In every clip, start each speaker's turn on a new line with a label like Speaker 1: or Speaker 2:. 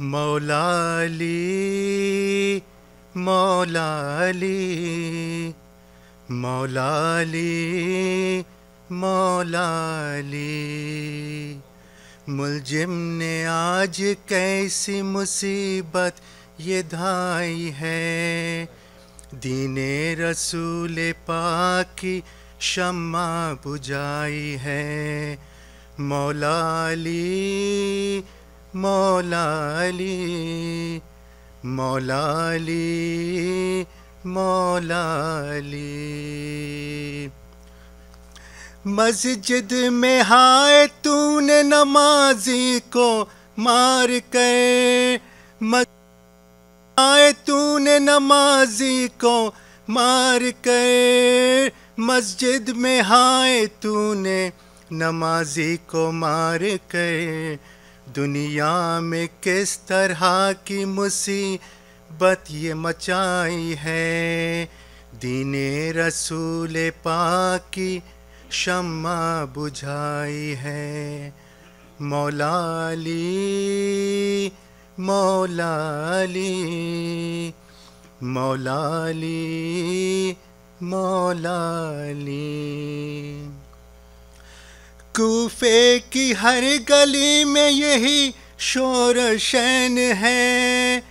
Speaker 1: मौला अली मौला अली मौला अली मौला अली। मुलजिम ने आज कैसी मुसीबत ये धाई है, दीने रसूल पाक की शम्मा बुझाई है। मौला अली मौला अली मौला अली मौला अली। मस्जिद में हाय तूने नमाजी को मार कर, आए तूने नमाजी को मार कर, मस्जिद में हाय तूने नमाजी को मार कर। दुनिया में किस तरह की मुसीबत ये मचाई है, दीने रसूल पाक की शम्मा बुझाई है। मौला अली मौला अली मौला अली मौला अली। कूफे की हर गली में यही शोर शैन है,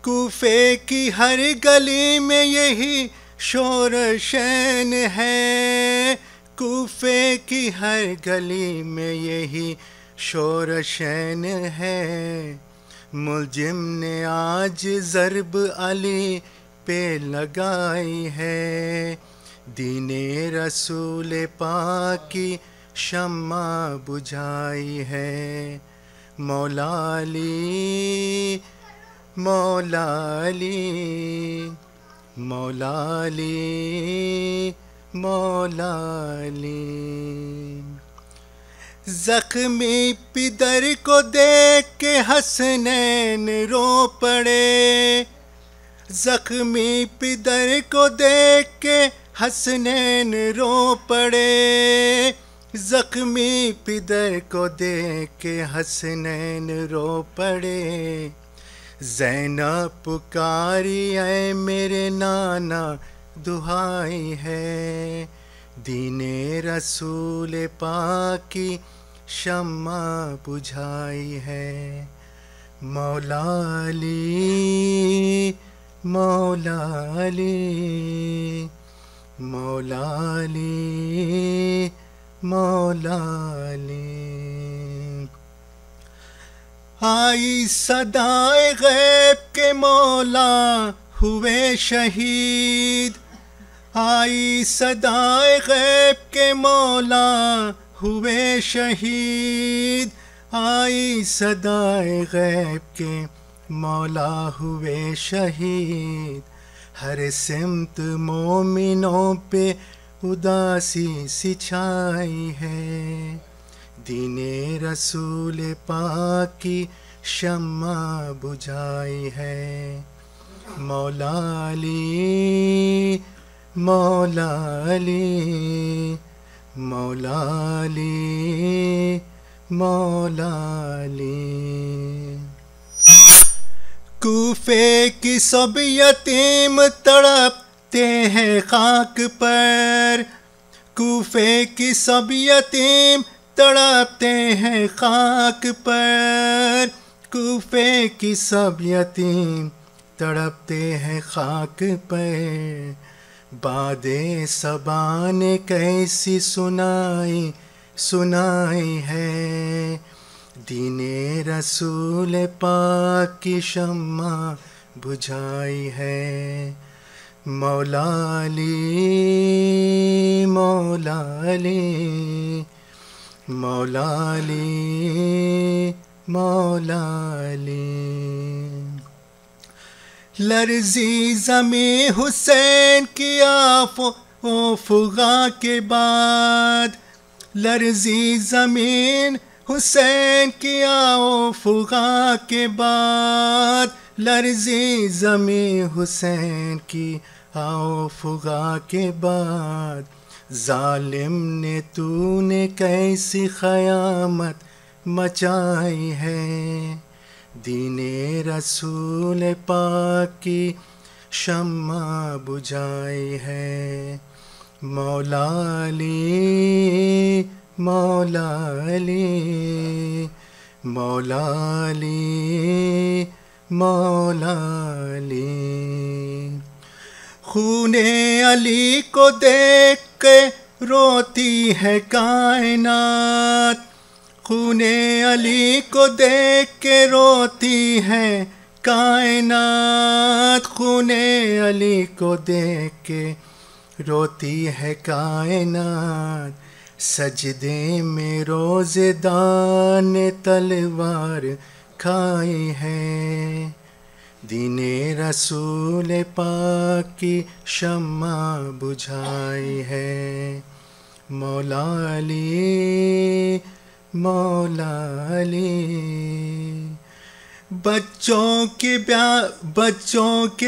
Speaker 1: कूफे की हर गली में यही शोर शैन है, कूफे की हर गली में यही शोर शैन है। मुलजिम ने आज ज़रब अली पे लगाई है, दीने रसूल पाक की शम्मा बुझाई है। मौला अली मौला अली मौला अली मौला अली। ज़ख्मी पिदर को देख के हसनैन रो पड़े, ज़ख्मी पिदर को देख के हसनैन रो पड़े, ज़ख्मी पिदर को देख के हसनैन रो पड़े। ज़ैनब पुकारी ऐ मेरे नाना दुहाई है, दीने रसूल पाक की शम्मा बुझाई है। मौला अली मौला अली मौला अली मौला अली। आई सदाए गैब के मौला हुए शहीद, आई सदाए गैब के मौला हुए शहीद, आई सदाए गैब के मौला हुए शहीद। हर सिमत मोमिनों पे उदासी सी छाई है, दीने रसूल पाक की शम्मा बुझाई है। मौला अली मौला अली मौला अली मौला अली। कूफे की सब यतीम तड़पते हैं खाक पर, कूफे की सब यतीम तड़पते हैं खाक पर, कूफे की सब यतीम तड़पते हैं खाक पर। बादे सबा ने कैसी सुनाई सुनाई है, दीने रसूल पाक की शम्मा बुझाई है। मौला अली मौला अली मौला अली मौला अली। लर्जी ज़मीं हुसैन की आफ़ुगा के बाद, लर्जी ज़मीन हुसैन की आफ़ुगा के बाद, लर्जी ज़मीं हुसैन की आफ़ुगा के बाद। ज़ालिम ने तूने कैसी ख़यामत मचाई है, दीने रसूल पाक की शम्मा बुझाई है। मौला अली मौला अली मौला अली मौला अली। खूने अली को देख के रोती है कायनात, खूने अली को देख के रोती है कायनात, खूने अली को देख के रोती है कायनात। सजदे में रोज़ेदार ने तलवार खाई है। दीने रसूल पाक की शम्मा बुझाई है। मौला अली मौला अली। बच्चों के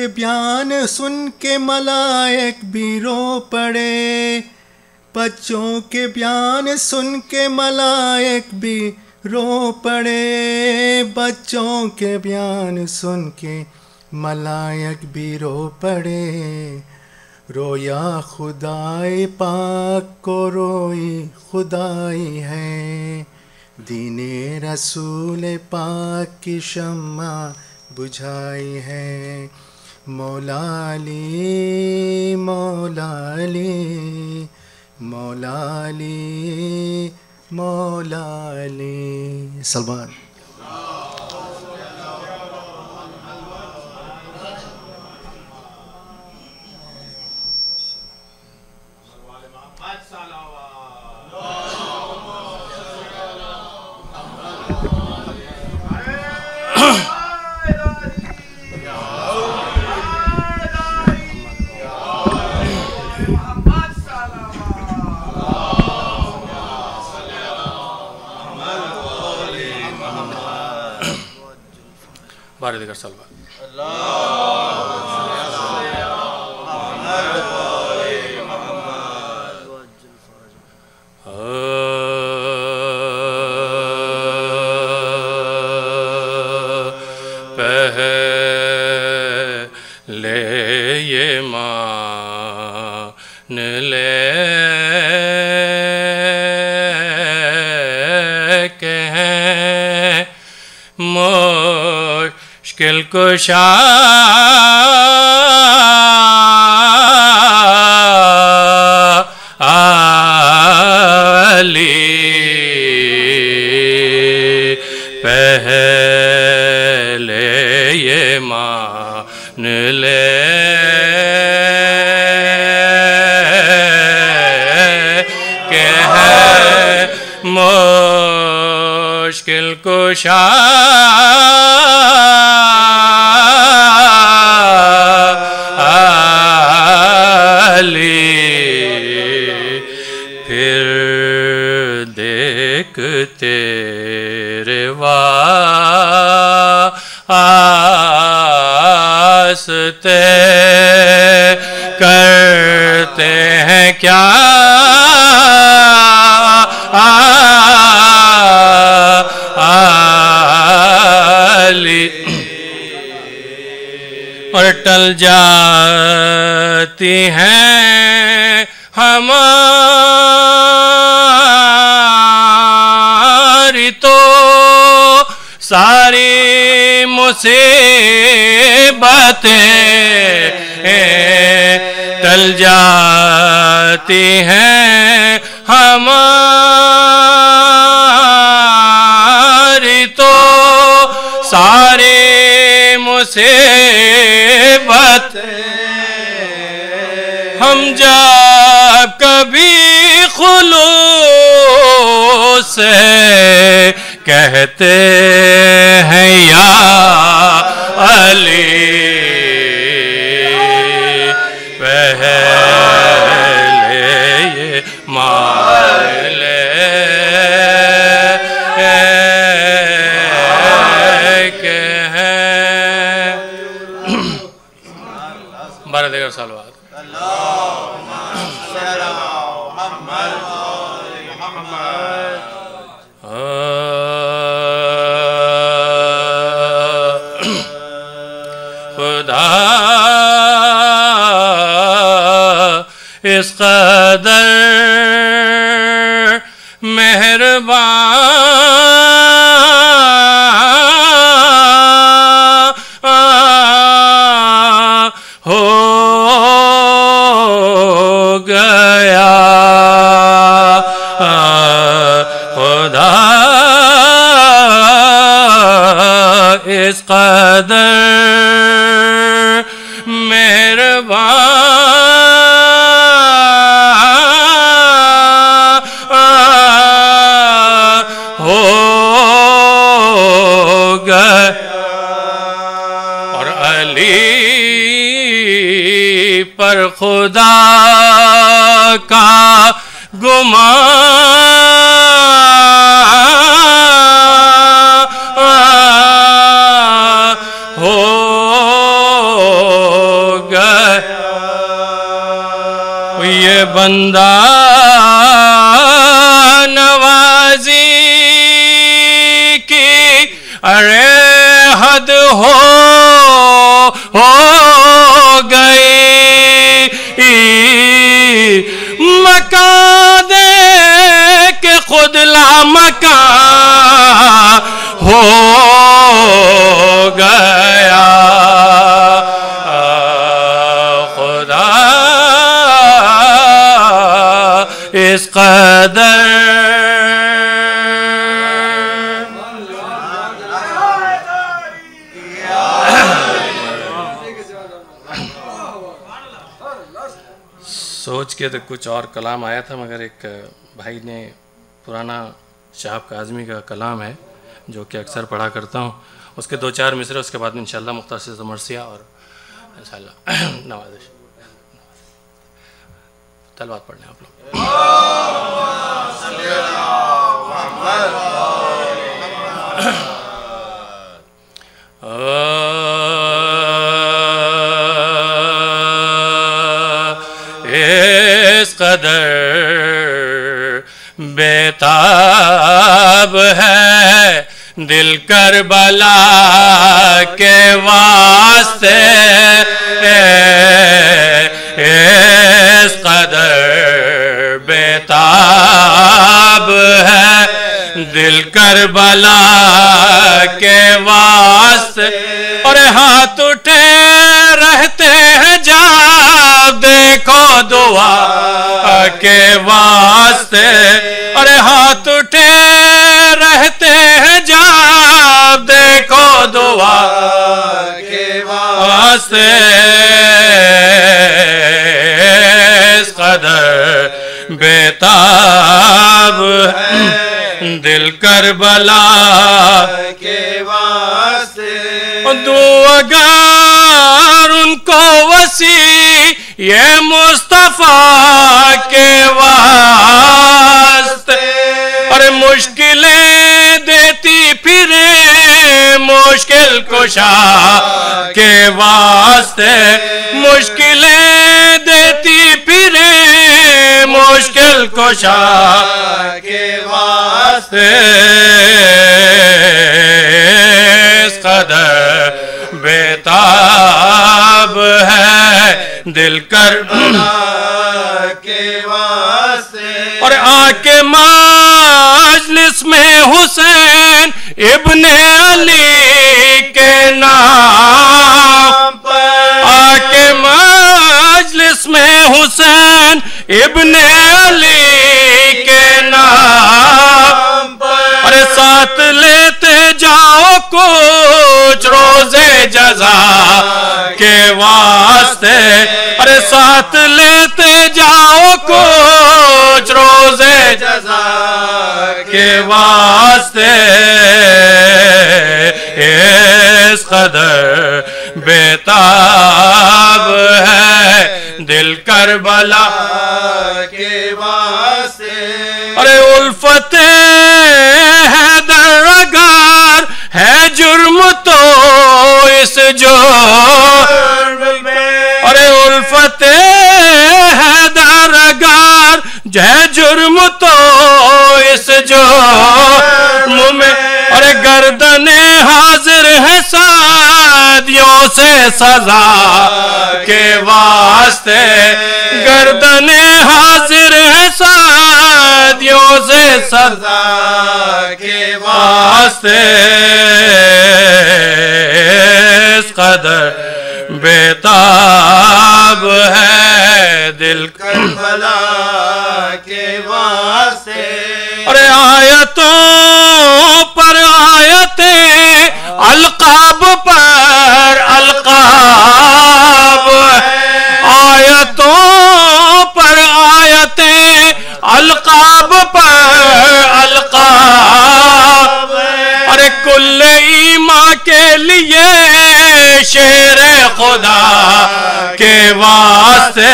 Speaker 1: बयान सुन के मलाइक भी रो पड़े, बच्चों के बयान सुन के मलाइक भी रो पड़े, बच्चों के बयान सुन के मलाइक भी रो पड़े। रोया खुदाई पाक को रोई खुदाई है। दीने रसूल पाक की शम्मा बुझाई है। मौला अली मौला अली मौला अली मौला अली। सलमान।
Speaker 2: बारह दिगर सलवा
Speaker 3: पहले ये मान ले के हैं मुश्किल कुशा अली। पहले ये मान ले के है मुश्किल कुशा अली। फिर देख तेरे वास्ते करते हैं क्या अली। और टल जाती हैं हमारी तो सारी मुसीबतें, टल जाती हैं हमारी तो सारी मुसीबतें। हम जब कभी खुलूस से कहते हैं या अली। पहले ये मान ले के हैं। 12 साल बाद इस कदर मेहरबान हो गया खुदा, इस कदर मेहरबान हो गया। और अली पर खुदा का गुमान हो गया। ये बंदा नवाजी की अरे हद हो गई। मकान दे के खुद ला मकान हो गया खुदा, इस कदर सोच के तो कुछ और कलाम आया था, मगर एक भाई ने पुराना शाहब काज़मी का कलाम है जो कि अक्सर पढ़ा करता हूँ, उसके 2-4 मिसरे, उसके बाद इंशाल्लाह मुख्तसर मरसिया और इंशाल्लाह नवाज़िश तलवात पढ़ने आप लोग। इस कदर बेताब है दिल करबला के वास्ते, इस कदर बेताब है दिल करबला के वास्ते। और हाथ उठे रहते हैं जब देखो दुआ के वास्ते। अरे हाथ उठे रहते हैं जब देखो दुआ के वास्ते। इस कदर बेताब दिल करबला के वास्ते। दो अगर उनको वसी ये मुस्तफा के वास्ते। अरे मुश्किलें देती फिरे मुश्किल कुशा के वास्ते। मुश्किलें देती फिरे मुश्किल कुशा के वास्ते। इस कदर बेताब है दिल करबला के वास्ते। और आके मजलिस में हुसैन इब्ने अली के नाम पर। आके मजलिस में हुसैन इब्ने अली के नाम पर। अरे साथ लेते जाओ कुछ रोजे जजा के वास्ते। अरे साथ लेते जाओ कुछ रोजे जजा के वास्ते। इस कदर बेताब है दिल करबला के वास्ते। अरे उल्फते हैदर अगर है जुर्म तो इस जुर्म में। अरे उल्फते हैदर अगर है जुर्म तो इस जुर्म में। अरे गर्दने हाजिर है साद सादियों से सजा के वास्ते, गर्दने हाजिर है सादियों से सजा के वास्ते। इस कदर बेताब है दिल करबला के वास्ते। अरे आयतों पर आयतें, अलकाब पर अलकाब, आयतों पर आयतें, अलकाब पर अलकाब। अरे कुल्ले ईमान के लिए शेर खुदा के वास्ते,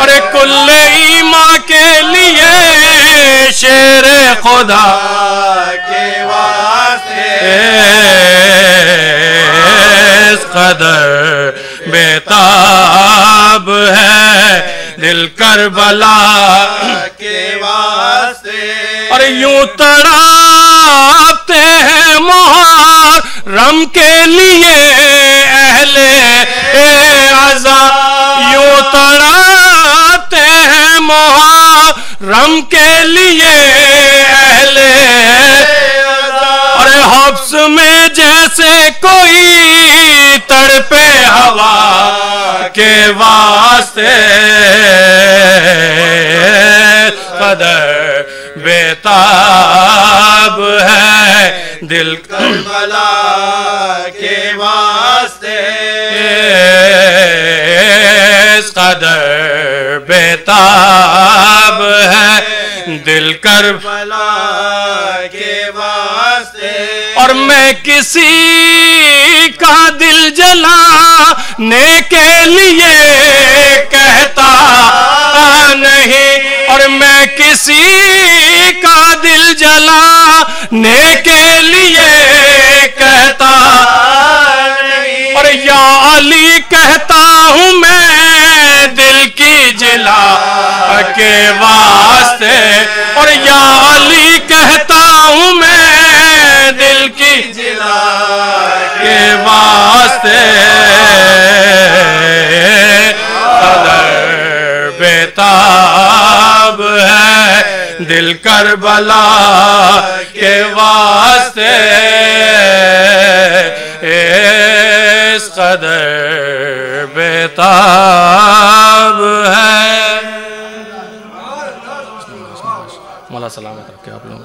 Speaker 3: अरे कुल्ले ईमान के लिए शेर खुदा के वास्ते। इस कदर बेताब है दिल करबला के वास्ते। और यूं तड़पते हैं मुहर्रम के लिए अहले अज़ा, यूं तड़पते हैं मुहर्रम के लिए अहले अज़ा। अरे हब्स में जैसे कोई तड़पे हवा के वास्ते, कदर बेताब है दिल करबला के वास्ते। इस कदर बेताब है दिल करबला के वास्ते। और मैं किसी का दिल जलाने के लिए कहता नहीं, और मैं किसी का दिल जलाने के लिए कहता नहीं। और या अली कहता हूँ मैं दिल की जिला के वास्ते, और या अली कहता हूँ मैं दिल की जिला के वास्ते। बेताब है दिल करबला के वास्ते। इस कदर बेताब है। मौला सलामत रखे आप लोग।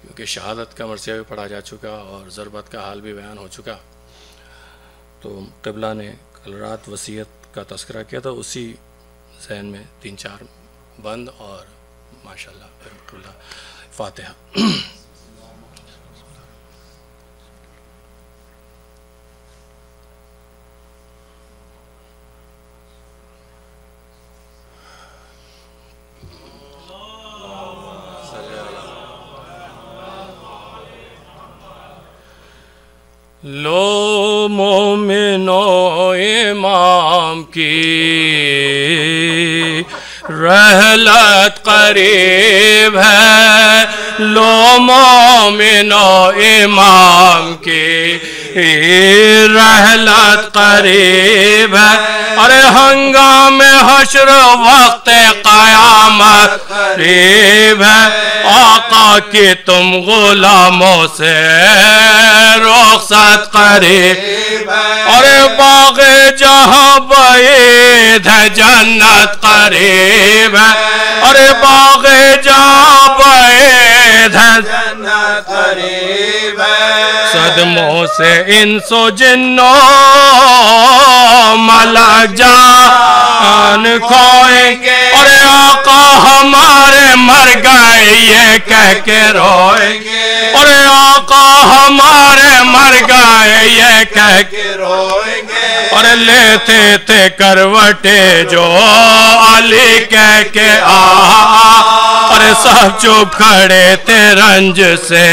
Speaker 3: क्योंकि शहादत का मरसिया भी पढ़ा जा चुका और ज़रबत का हाल भी बयान हो चुका, तो क़िबला ने कल रात वसीयत का तस्करा किया था, उसी ज़हन में 3-4 बंद और माशाअल्लाह रहमतुल्लाह फातिहा। लो मोमिनो इमाम की रहलत करीब है, लो मोमिनो इमाम की रहलत करीब है। अरे हंगामे हश्र वक्त क़यामत करीब है, आका की तुम गुलामों से रुख़सत करीब है। अरे बाग़े जहाँ बैद है जन्नत करीब है, अरे बाग़े जहाँ बैद है जन्नत करीब है। सदमों से इंसो जिन्नों मलक जान खोएंगे, अरे आका हमारे मर गए ये कह के रोएंगे, अरे आका हमारे मर गए ये कह के रोएंगे। और लेते थे करवटे जो अली कह के अरे सब चुप खड़े थे रंज से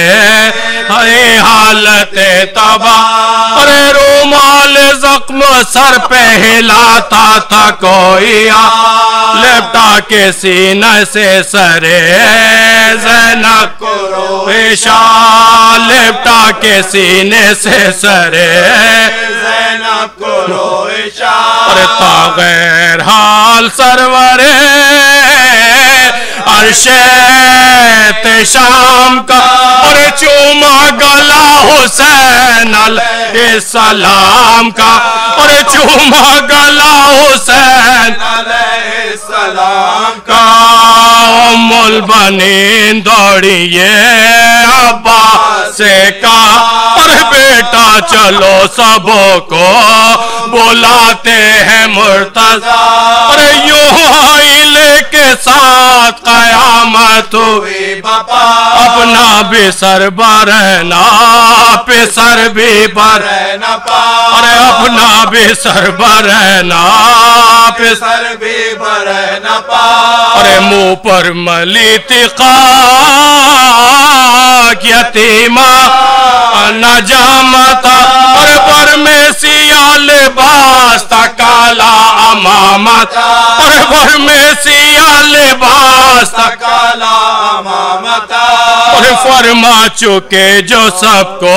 Speaker 3: हरी हालत तबाह। अरे रूमाल जख्म सर पे हिलाता था कोई लिपटा के सीने से सरे ज़ैनब को रोइशा, लिपटा के सीने से सरे
Speaker 1: ज़ैनब को रोइशा।
Speaker 3: और तागैर हाल सरवरे अर्शे ते शाम का, और चूमा गला हुसैन अलैहिस्सलाम का, और चूमा गला हुसैन
Speaker 1: अलैहिस्सलाम
Speaker 3: का। उम्मुल बनीन दौड़िए अब्बास से का, और बेटा चलो सबों को बुलाते हैं मुर्तज़ा, और यूं आइले के साथ कयामत हुई बपा। अपना भी सर बरना पिसर भी बरना पा, अरे अपना भी सर बरना पिसर
Speaker 1: भी बरना पा।
Speaker 3: अरे मुंह पर मली तिका यतीमा नजामता, और पर में सिया लिबास था काला अमामत, और पर में सिया लिबास था
Speaker 1: काला अमामता।
Speaker 3: और फरमा चुके जो सबको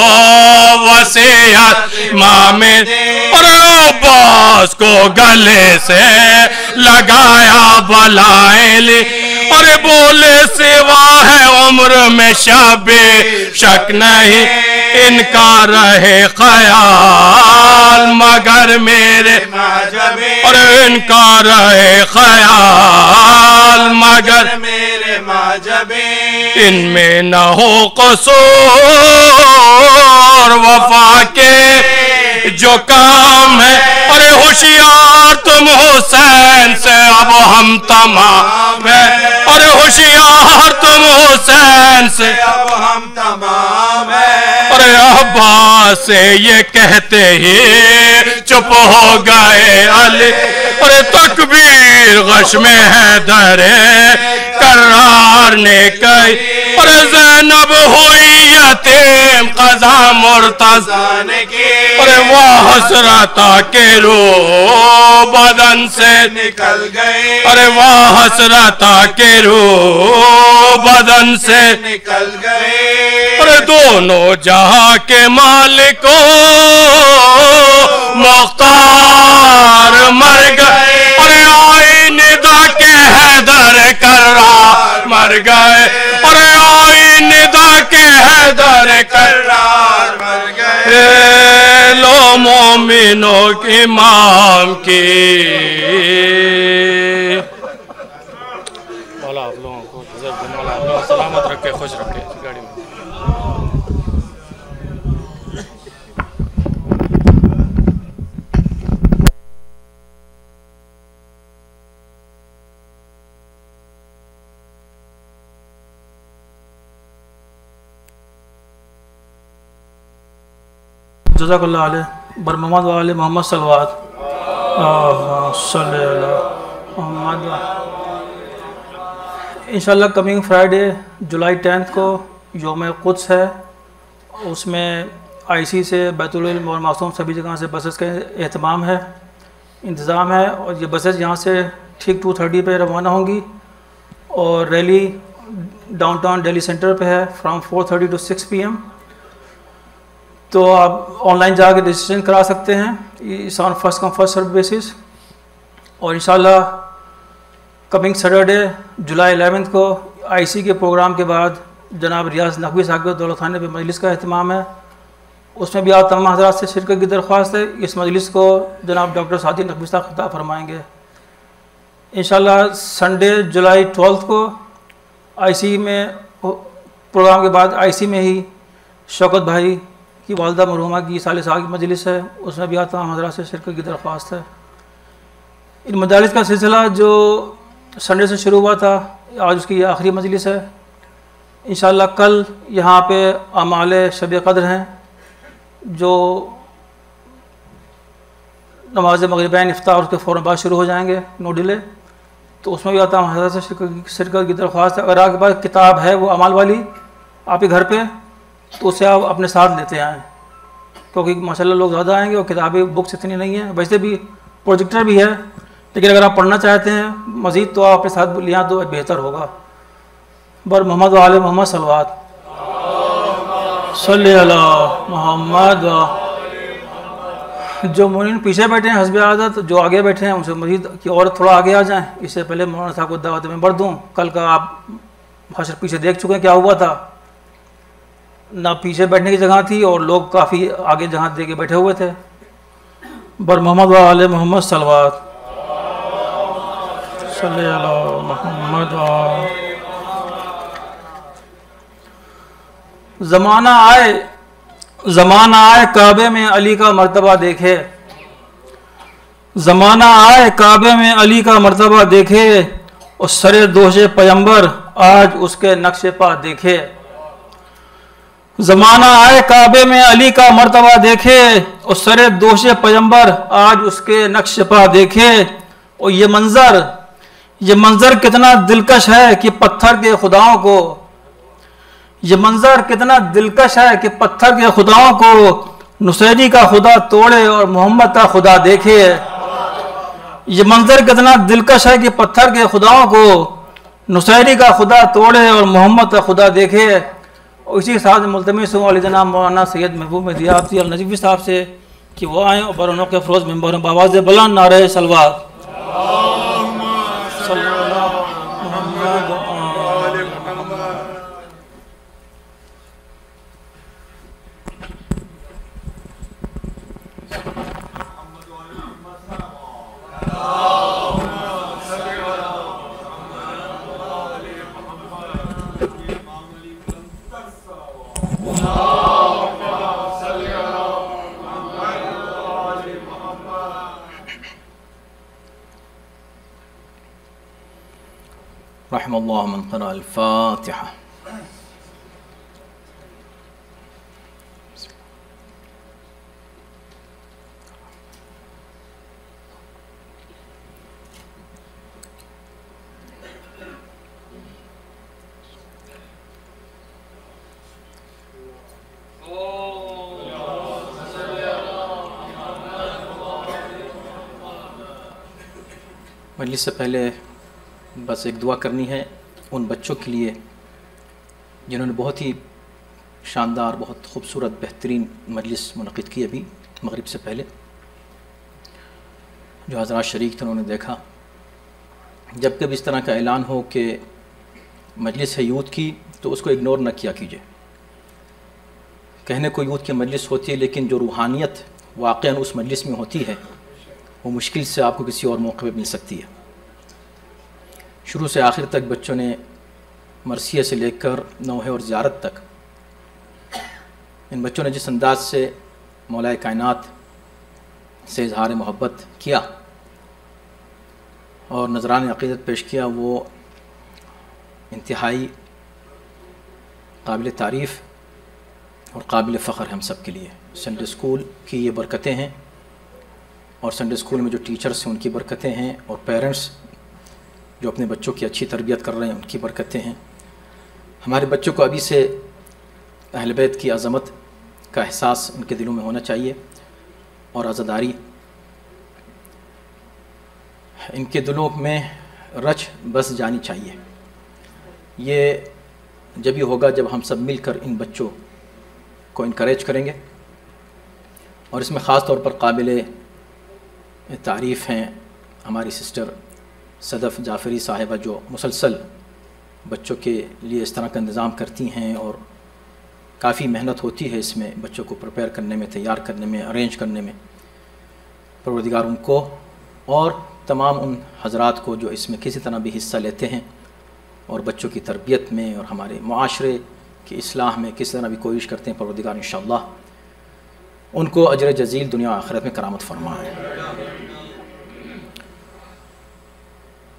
Speaker 3: वसीयत मामे, और अब्बास को गले से लगाया बलाएं ली, और बोले सिवा है उम्र में शाबे शक नहीं, इनका रहे ख्याल मगर मेरे
Speaker 1: माजबे,
Speaker 3: और इनका रहे ख्याल मगर
Speaker 1: मेरे माजबे।
Speaker 3: इनमें न हो कसूर वफा के जो काम है, अरे होशियार तुम हुसैन से अब हम तमाम है, अरे होशियार तुम हुसैन से
Speaker 1: अब हम तमाम है।
Speaker 3: अरे अब्बास से ये कहते ही चुप हो गए अली, अरे तकबीर गश में है दरे करार ने कही, अरे ज़ैनब हुई यतीम क़ज़ा मुर्तज़ा
Speaker 1: जाने की,
Speaker 3: अरे वह हसरता के रो बदन से
Speaker 1: निकल गए,
Speaker 3: अरे वह हसरता के रो बदन से
Speaker 1: निकल गए।
Speaker 3: अरे दोनों जहां के मालिकों मुख्तार मर गए, अरे आई निदा के हैदर कर्रार मर गए, अरे आई निदा के हैदर कर्रार
Speaker 1: मर गए।
Speaker 3: लो मोमिनों के इमाम की। वाला आप लोगों को सलामत रखे, खुश रखे गाड़ी में।
Speaker 2: जज़ाकल्लाह अलैह बर मोहम्मद वाले मोहम्मद सलवात इंशाल्लाह कमिंग फ्राइडे जुलाई 10 को योम क़ुद्स है। उसमें आईसी से बैतुल इल्म और मासूम सभी जगह से बसेस का एहतमाम है, इंतज़ाम है, और ये बसेस यहाँ से ठीक 2:30 पे रवाना होंगी, और रैली डाउनटाउन दिल्ली सेंटर पे है फ्राम 4:30 to 6 PM। तो आप ऑनलाइन जाके रजिस्ट्रेशन करा सकते हैं, इस on first come first serve basis. और इंशाल्लाह कमिंग सैटरडे जुलाई 11 को आईसी के प्रोग्राम के बाद जनाब रियाज नकवी साहब के दौलत खाने पर मजलिस का अहतमाम है। उसमें भी आप तमाम हज़रात से शिरकत की दरख्वास्त है। इस मजलिस को जनाब डॉक्टर सादी नकवी साहब खिताब फरमाएँगे। इंशाल्लाह संडे जुलाई 12 को आईसी में प्रोग्राम के बाद आईसी में ही शौकत भाई की वालदा मरहुमा की साल साल की मजलिस है, उसमें भी तमाम हज़रात से शिरकत की दरख्वास्त है। इन मजालिस का सिलसिला जो संडे से शुरू हुआ था, आज उसकी आखिरी मजलिस है। इंशाल्लाह कल यहाँ पे अमाल शब क़द्र हैं, जो नमाज मगरिबैन इफ्तार उसके फ़ौरन बाद शुरू हो जाएंगे, नो डिले। तो उसमें भी तमाम हज़रात से शिरकत की दरख्वास्त है। अगर आपके पास किताब है वो अमाल वाली आपके घर पे, तो उसे आप अपने साथ लेते आएँ। क्योंकि माशाल्लाह लोग ज़्यादा आएंगे और किताबें बुक्स इतनी नहीं हैं। वैसे भी प्रोजेक्टर भी है, लेकिन अगर आप पढ़ना चाहते हैं मज़ीद तो आप अपने साथ लिया तो बेहतर होगा। बर मोहम्मद व आले मोहम्मद सल्लल्लाहु सल्ली अला मोहम्मद। जो मुनीन पीछे बैठे हैं हस्बे आदत, जो आगे बैठे हैं उनसे मज़ीद कि और थोड़ा आगे आ जाएं। इससे पहले मौलाना साहब को दावत में बढ़ दूँ। कल का आप हशर पीछे देख चुके हैं क्या हुआ था, ना पीछे बैठने की जगह थी और लोग काफ़ी आगे जगह दे के बैठे हुए थे। बर मोहम्मद व आले मोहम्मद सल्लल्लाहु सल्ली अला मोहम्मद। ज़माना आए काबे में अली का मर्तबा देखे, ज़माना आए काबे में अली का मर्तबा देखे, और सरे दोषे पैगंबर आज उसके नक्शे पा देखे। ज़माना आए काबे में अली का मर्तबा देखे, और सरे दोषे पैगंबर आज उसके नक्श पा देखे। और ये मंज़र कितना दिलकश है कि पत्थर के खुदाओं को, ये मंजर कितना दिलकश है कि पत्थर के खुदाओं को नुसैरी का खुदा तोड़े और मोहम्मद का खुदा देखे। ये मंजर कितना दिलकश है कि पत्थर के खुदाओं को नुसैरी का खुदा तोड़े और मोहम्मद का खुदा देखे। और इसी साथ मुल्तमिस हूँ जनाब मौलाना सैयद महबूब दियाबती अल नजवी साहब से कि वो आएँ और बरनों के फ़रोज़ मेंबर बावाज़ बुलंद नारे सलवात।
Speaker 4: रहमल्लाहु मन क़रा अल-फ़ातिहा। मजलिस से पहले बस एक दुआ करनी है उन बच्चों के लिए जिन्होंने बहुत ही शानदार, बहुत खूबसूरत, बेहतरीन मजलिस मुनक़िद की अभी मगरिब से पहले। जो हज़रात शरीक थे उन्होंने देखा, जब कभी इस तरह का ऐलान हो कि मजलिस है यूथ की तो उसको इग्नोर न किया कीजिए। कहने को यूथ की मजलिस होती है, लेकिन जो रूहानियत वाक़ईन उस मजलिस में होती है वो मुश्किल से आपको किसी और मौके पर मिल सकती है। शुरू से आखिर तक बच्चों ने मरसिया से लेकर नौहे और ज़ियारत तक इन बच्चों ने जिस अंदाज से मौलाए कायनात से इजहार मोहब्बत किया और नजरान अक़ीदत पेश किया, वो इंतहाई काबिल तारीफ़ और काबिल फ़ख्र है हम सब के लिए। संडे स्कूल की ये बरकतें हैं और संडे स्कूल में जो टीचर्स हैं उनकी बरकतें हैं और पेरेंट्स जो अपने बच्चों की अच्छी तरबियत कर रहे हैं उनकी बरकतें हैं। हमारे बच्चों को अभी से अहले बैत की अज़मत का एहसास उनके दिलों में होना चाहिए और आज़ादारी इनके दिलों में रच बस जानी चाहिए। ये जब ही होगा जब हम सब मिलकर इन बच्चों को इनकरेज करेंगे। और इसमें ख़ास तौर पर काबिल तारीफ़ हैं हमारी सिस्टर सदफ़ जाफ़री साहिबा, जो मुसलसल बच्चों के लिए इस तरह का इंतज़ाम करती हैं और काफ़ी मेहनत होती है इसमें बच्चों को प्रिपेयर करने में, तैयार करने में, अरेंज करने में। परवरदिगार उनको और तमाम उन हज़रात को जो इसमें किसी तरह भी हिस्सा लेते हैं और बच्चों की तरबियत में और हमारे मुआशरे की इस्लाह में किसी तरह भी कोशिश करते हैं, परवरदिगार इंशाअल्लाह उनको अजर जज़ील दुनिया आखिरत में करामत फरमाए।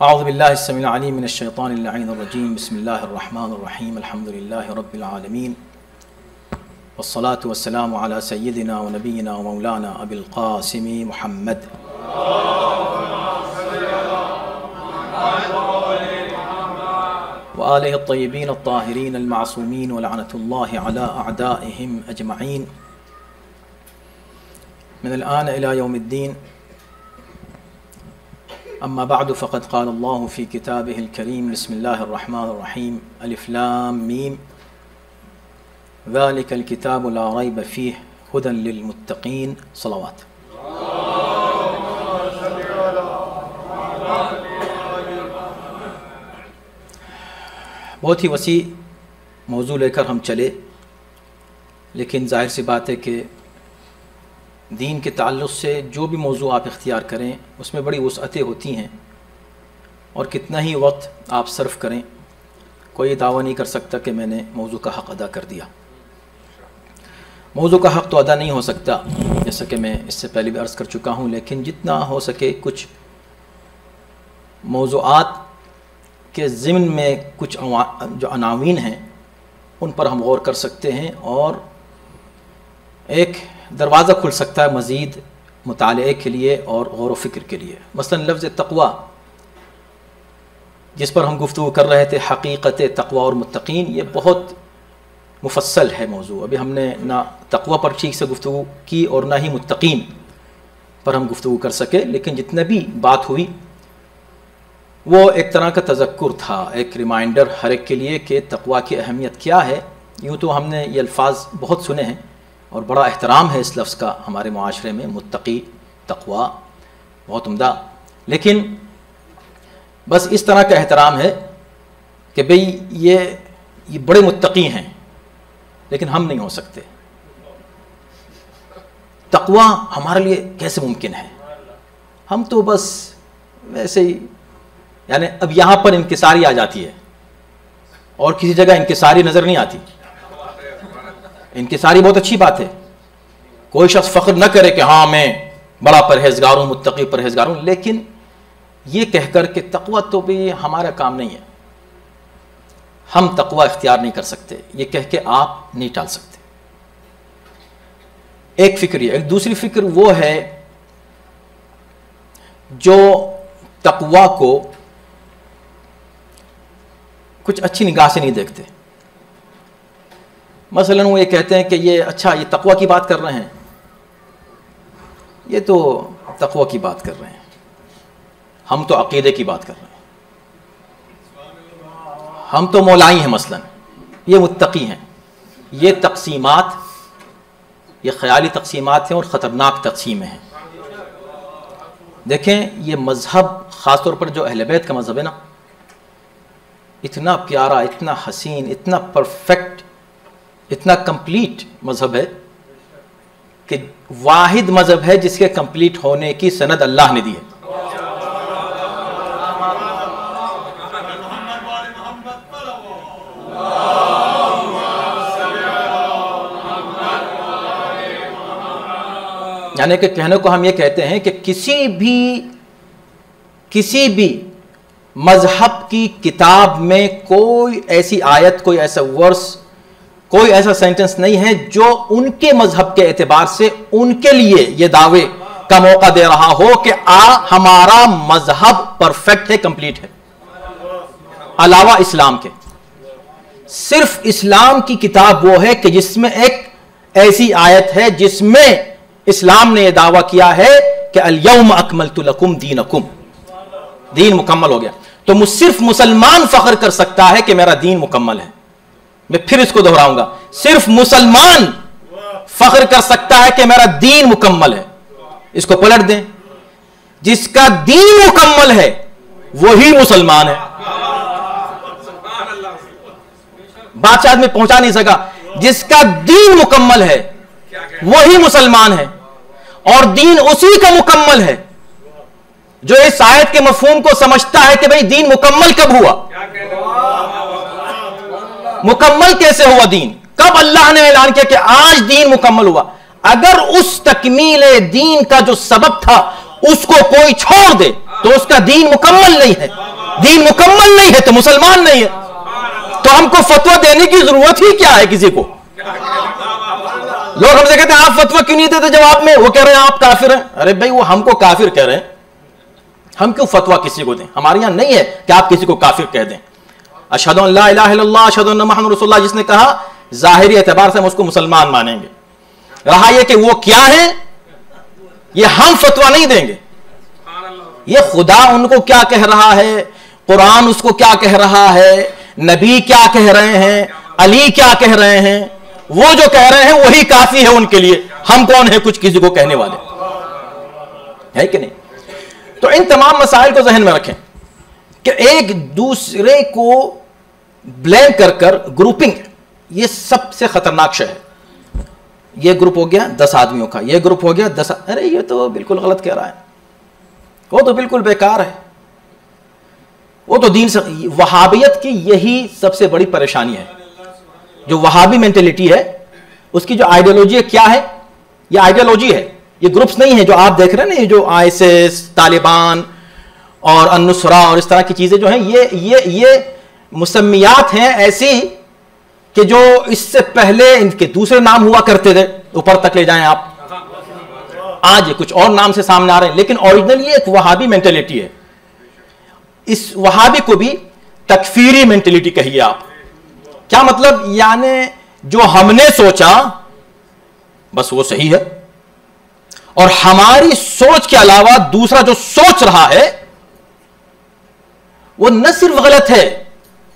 Speaker 4: अऊज़ु बिल्लाहि स्समीइल अलीम मिनश शैतानिर रजीम। बिस्मिल्लाहिर रहमानिर रहीम। अल्हम्दुलिल्लाहि रब्बिल आलमीन वस्सलातु वस्सलामु अला सय्यिदिना व नबिय्यिना व मौलाना अबिल क़ासिम मुहम्मद व आलिहि अत्तय्यबीन अत्ताहिरीन अल-मासूमीन व लअनतुल्लाहि अला अअदाइहिम अजमईन। मिनल आन इला यौमिद्दीन अम्मा बअदु फ़क़द क़ाल अल्लाहु फ़ी किताबिहिल करीम बिस्मिल्लाहिर रहमानिर रहीम अलिफ लाम मीम ज़ालिकल किताबु ला रैब फ़ीहि हुदन लिल मुत्तक़ीन। सलावत। बहुत ही वसी मौजू लेकर हम चले, लेकिन ज़ाहिर सी बात है कि दीन के ताल्लुक़ से जो भी मौजू आप इख्तियार करें उसमें बड़ी वसअतें होती हैं, और कितना ही वक्त आप सर्फ करें कोई दावा नहीं कर सकता कि मैंने मौजू का हक़ अदा कर दिया। मौजू का हक़ तो अदा नहीं हो सकता, जैसा कि मैं इससे पहले भी अर्ज़ कर चुका हूँ, लेकिन जितना हो सके कुछ मौज़ूआत के ज़िम्न में कुछ जो अनावीन हैं उन पर हम गौर कर सकते हैं, और एक दरवाज़ा खुल सकता है मज़ीद मुताले के लिए और गौर व फ़िक्र के लिए। मसलन लफ्ज़ तक़वा जिस पर हम गुफ्तगू कर रहे थे, हकीकत तक़वा और मुत्तक़ीन, ये बहुत मुफस्सल है मौजू। अभी हमने ना तक़वा पर ठीक से गुफ्तगू की और ना ही मुत्तक़ीन पर हम गुफ्तगू कर सके, लेकिन जितना भी बात हुई वो एक तरह का तज़क्कुर था, एक रिमाइंडर हर एक के लिए कि तक़वा की अहमियत क्या है। यूँ तो हमने ये अल्फाज बहुत सुने हैं और बड़ा एहतराम है इस लफ्ज़ का हमारे मुआशरे में, मुत्तक़ी, तक़वा, बहुत उम्दा, लेकिन बस इस तरह का एहतराम है कि भाई ये बड़े मुत्तक़ी हैं, लेकिन हम नहीं हो सकते। तक़वा हमारे लिए कैसे मुमकिन है? हम तो बस वैसे ही, यानी अब यहाँ पर इंकिसारी आ जाती है और किसी जगह इंकिसारी नज़र नहीं आती। इंकिसारी बहुत अच्छी बात है, कोई शख्स फ़ख्र न करे कि हाँ मैं बड़ा परहेज़गार हूँ, मुत्तक़ी परहेज़गार हूँ, लेकिन ये कहकर कि तक़वा तो भी हमारा काम नहीं है, हम तक़वा इख्तियार नहीं कर सकते, ये कह के आप नहीं टाल सकते। एक फ़िक्र ये। एक दूसरी फ़िक्र वो है जो तक़वा को कुछ अच्छी निगाह से नहीं देखते। मसलन वो ये कहते हैं कि ये अच्छा, ये तक़वा की बात कर रहे हैं, ये तो तक़वा की बात कर रहे हैं, हम तो अक़ीदे की बात कर रहे हैं, हम तो मौलाई हैं मसलन, ये मुत्तक़ी हैं। ये तक़सीमात, ये ख़याली तक़सीमात हैं और ख़तरनाक तक़सीमें हैं। देखें, ये मज़हब ख़ास तौर पर जो अहले बैत का मज़हब है ना, इतना प्यारा, इतना हसीन, इतना परफेक्ट, इतना कंप्लीट मज़हब है कि वाहिद मज़हब है जिसके कंप्लीट होने की सनद अल्लाह ने दी है। यानी कि कहने को हम ये कहते हैं कि किसी भी मजहब की किताब में कोई ऐसी आयत, कोई ऐसा वर्स, कोई ऐसा सेंटेंस नहीं है जो उनके मजहब के एतबार से उनके लिए ये दावे का मौका दे रहा हो कि हमारा मजहब परफेक्ट है, कंप्लीट है, अलावा इस्लाम के। सिर्फ इस्लाम की किताब वो है कि जिसमें एक ऐसी आयत है जिसमें इस्लाम ने यह दावा किया है कि अल-यौम अकमलतु लकुम दीनकुम, दीन मुकम्मल हो गया। तो सिर्फ मुसलमान फख्र कर सकता है कि मेरा दीन मुकम्मल है। मैं फिर इसको दोहराऊंगा, सिर्फ मुसलमान फख्र कर सकता है कि मेरा दीन मुकम्मल है। इसको पलट दें, जिसका दीन मुकम्मल है वही मुसलमान है। बात शायद में पहुंचा नहीं सका, जिसका दीन मुकम्मल है वही मुसलमान है, और दीन उसी का मुकम्मल है जो इस आयत के मफहूम को समझता है कि भाई दीन मुकम्मल कब हुआ, मुकम्मल कैसे हुआ दीन, कब अल्लाह ने ऐलान किया कि आज दीन मुकम्मल हुआ। अगर उस तकमील दीन का जो सबब था उसको कोई छोड़ दे तो उसका दीन मुकम्मल नहीं है। दीन मुकम्मल नहीं है तो मुसलमान नहीं है। तो हमको फतवा देने की जरूरत ही क्या है किसी को? लोग हमसे कहते हैं आप फतवा क्यों नहीं देते जवाब में, वो कह रहे हैं आप काफिर हैं। अरे भाई वो हमको काफिर कह रहे हैं, हम क्यों फतवा किसी को दें? हमारे यहां नहीं है कि आप किसी को काफिर कह दें। अशहदु अन ला इलाहा इल्लल्लाह अशहदु अन्ना मुहम्मदुर रसूलुल्लाह जिसने कहा, जाहिरी एतबार से हम उसको मुसलमान मानेंगे। रहा यह कि वो क्या है ये हम फतवा नहीं देंगे, ये खुदा उनको क्या कह रहा है, कुरान उसको क्या कह रहा है, नबी क्या कह रहे हैं, अली क्या कह रहे हैं, वो जो कह रहे हैं वही काफी है उनके लिए। हम कौन है कुछ किसी को कहने वाले, है कि नहीं? तो इन तमाम मसाइल को जहन में रखें कि एक दूसरे को ब्लेम कर कर ग्रुपिंग, ये सबसे खतरनाक शय है। ये ग्रुप हो गया 10 आदमियों का, ये ग्रुप हो गया 10, अरे ये तो बिल्कुल गलत कह रहा है, वो तो बिल्कुल बेकार है, वो तो दीन से। वहाबियत की यही सबसे बड़ी परेशानी है। जो वहाबी मेंटेलिटी है उसकी जो आइडियोलॉजी है, क्या है? ये आइडियोलॉजी है, ये ग्रुप्स नहीं है जो आप देख रहे हैं ना, ये जो आईएसएस, तालिबान और अन्नुसरा और इस तरह की चीजें जो हैं, ये मुसम्मियात हैं ऐसी कि जो इससे पहले इनके दूसरे नाम हुआ करते थे, ऊपर तक ले जाएं आप, आज ये कुछ और नाम से सामने आ रहे हैं, लेकिन ओरिजिनली एक वहाबी मेंटेलिटी है। इस वहाबी को भी तकफीरी मेंटेलिटी कहिए आप। क्या मतलब? यानी जो हमने सोचा बस वो सही है, और हमारी सोच के अलावा दूसरा जो सोच रहा है वो न सिर्फ गलत है,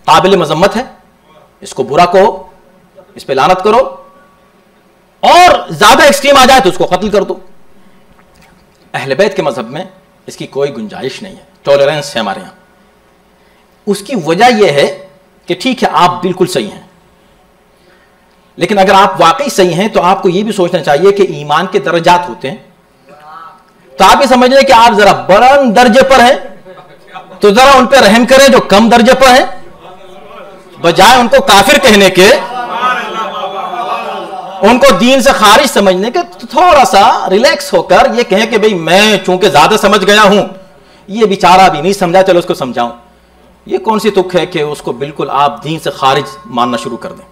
Speaker 4: काबिल मजम्मत है, इसको बुरा कहो, इस पे लानत करो, और ज्यादा एक्सट्रीम आ जाए तो उसको कत्ल कर दो। अहले बैत के मजहब में इसकी कोई गुंजाइश नहीं है, टॉलरेंस है हमारे यहां। उसकी वजह यह है कि ठीक है आप बिल्कुल सही हैं, लेकिन अगर आप वाकई सही हैं तो आपको यह भी सोचना चाहिए कि ईमान के दर्जात होते हैं। तो आप ये समझ लें कि आप जरा बुलंद दर्जे पर हैं तो जरा उन पर रहम करें जो कम दर्जे पर हैं, बजाय उनको काफिर कहने के, उनको दीन से खारिज समझने के। तो थोड़ा सा रिलैक्स होकर ये कहें कि भाई मैं चूंकि ज्यादा समझ गया हूं, ये बेचारा भी नहीं समझा, चलो उसको समझाऊं। ये कौन सी तुक है कि उसको बिल्कुल आप दीन से खारिज मानना शुरू कर दें।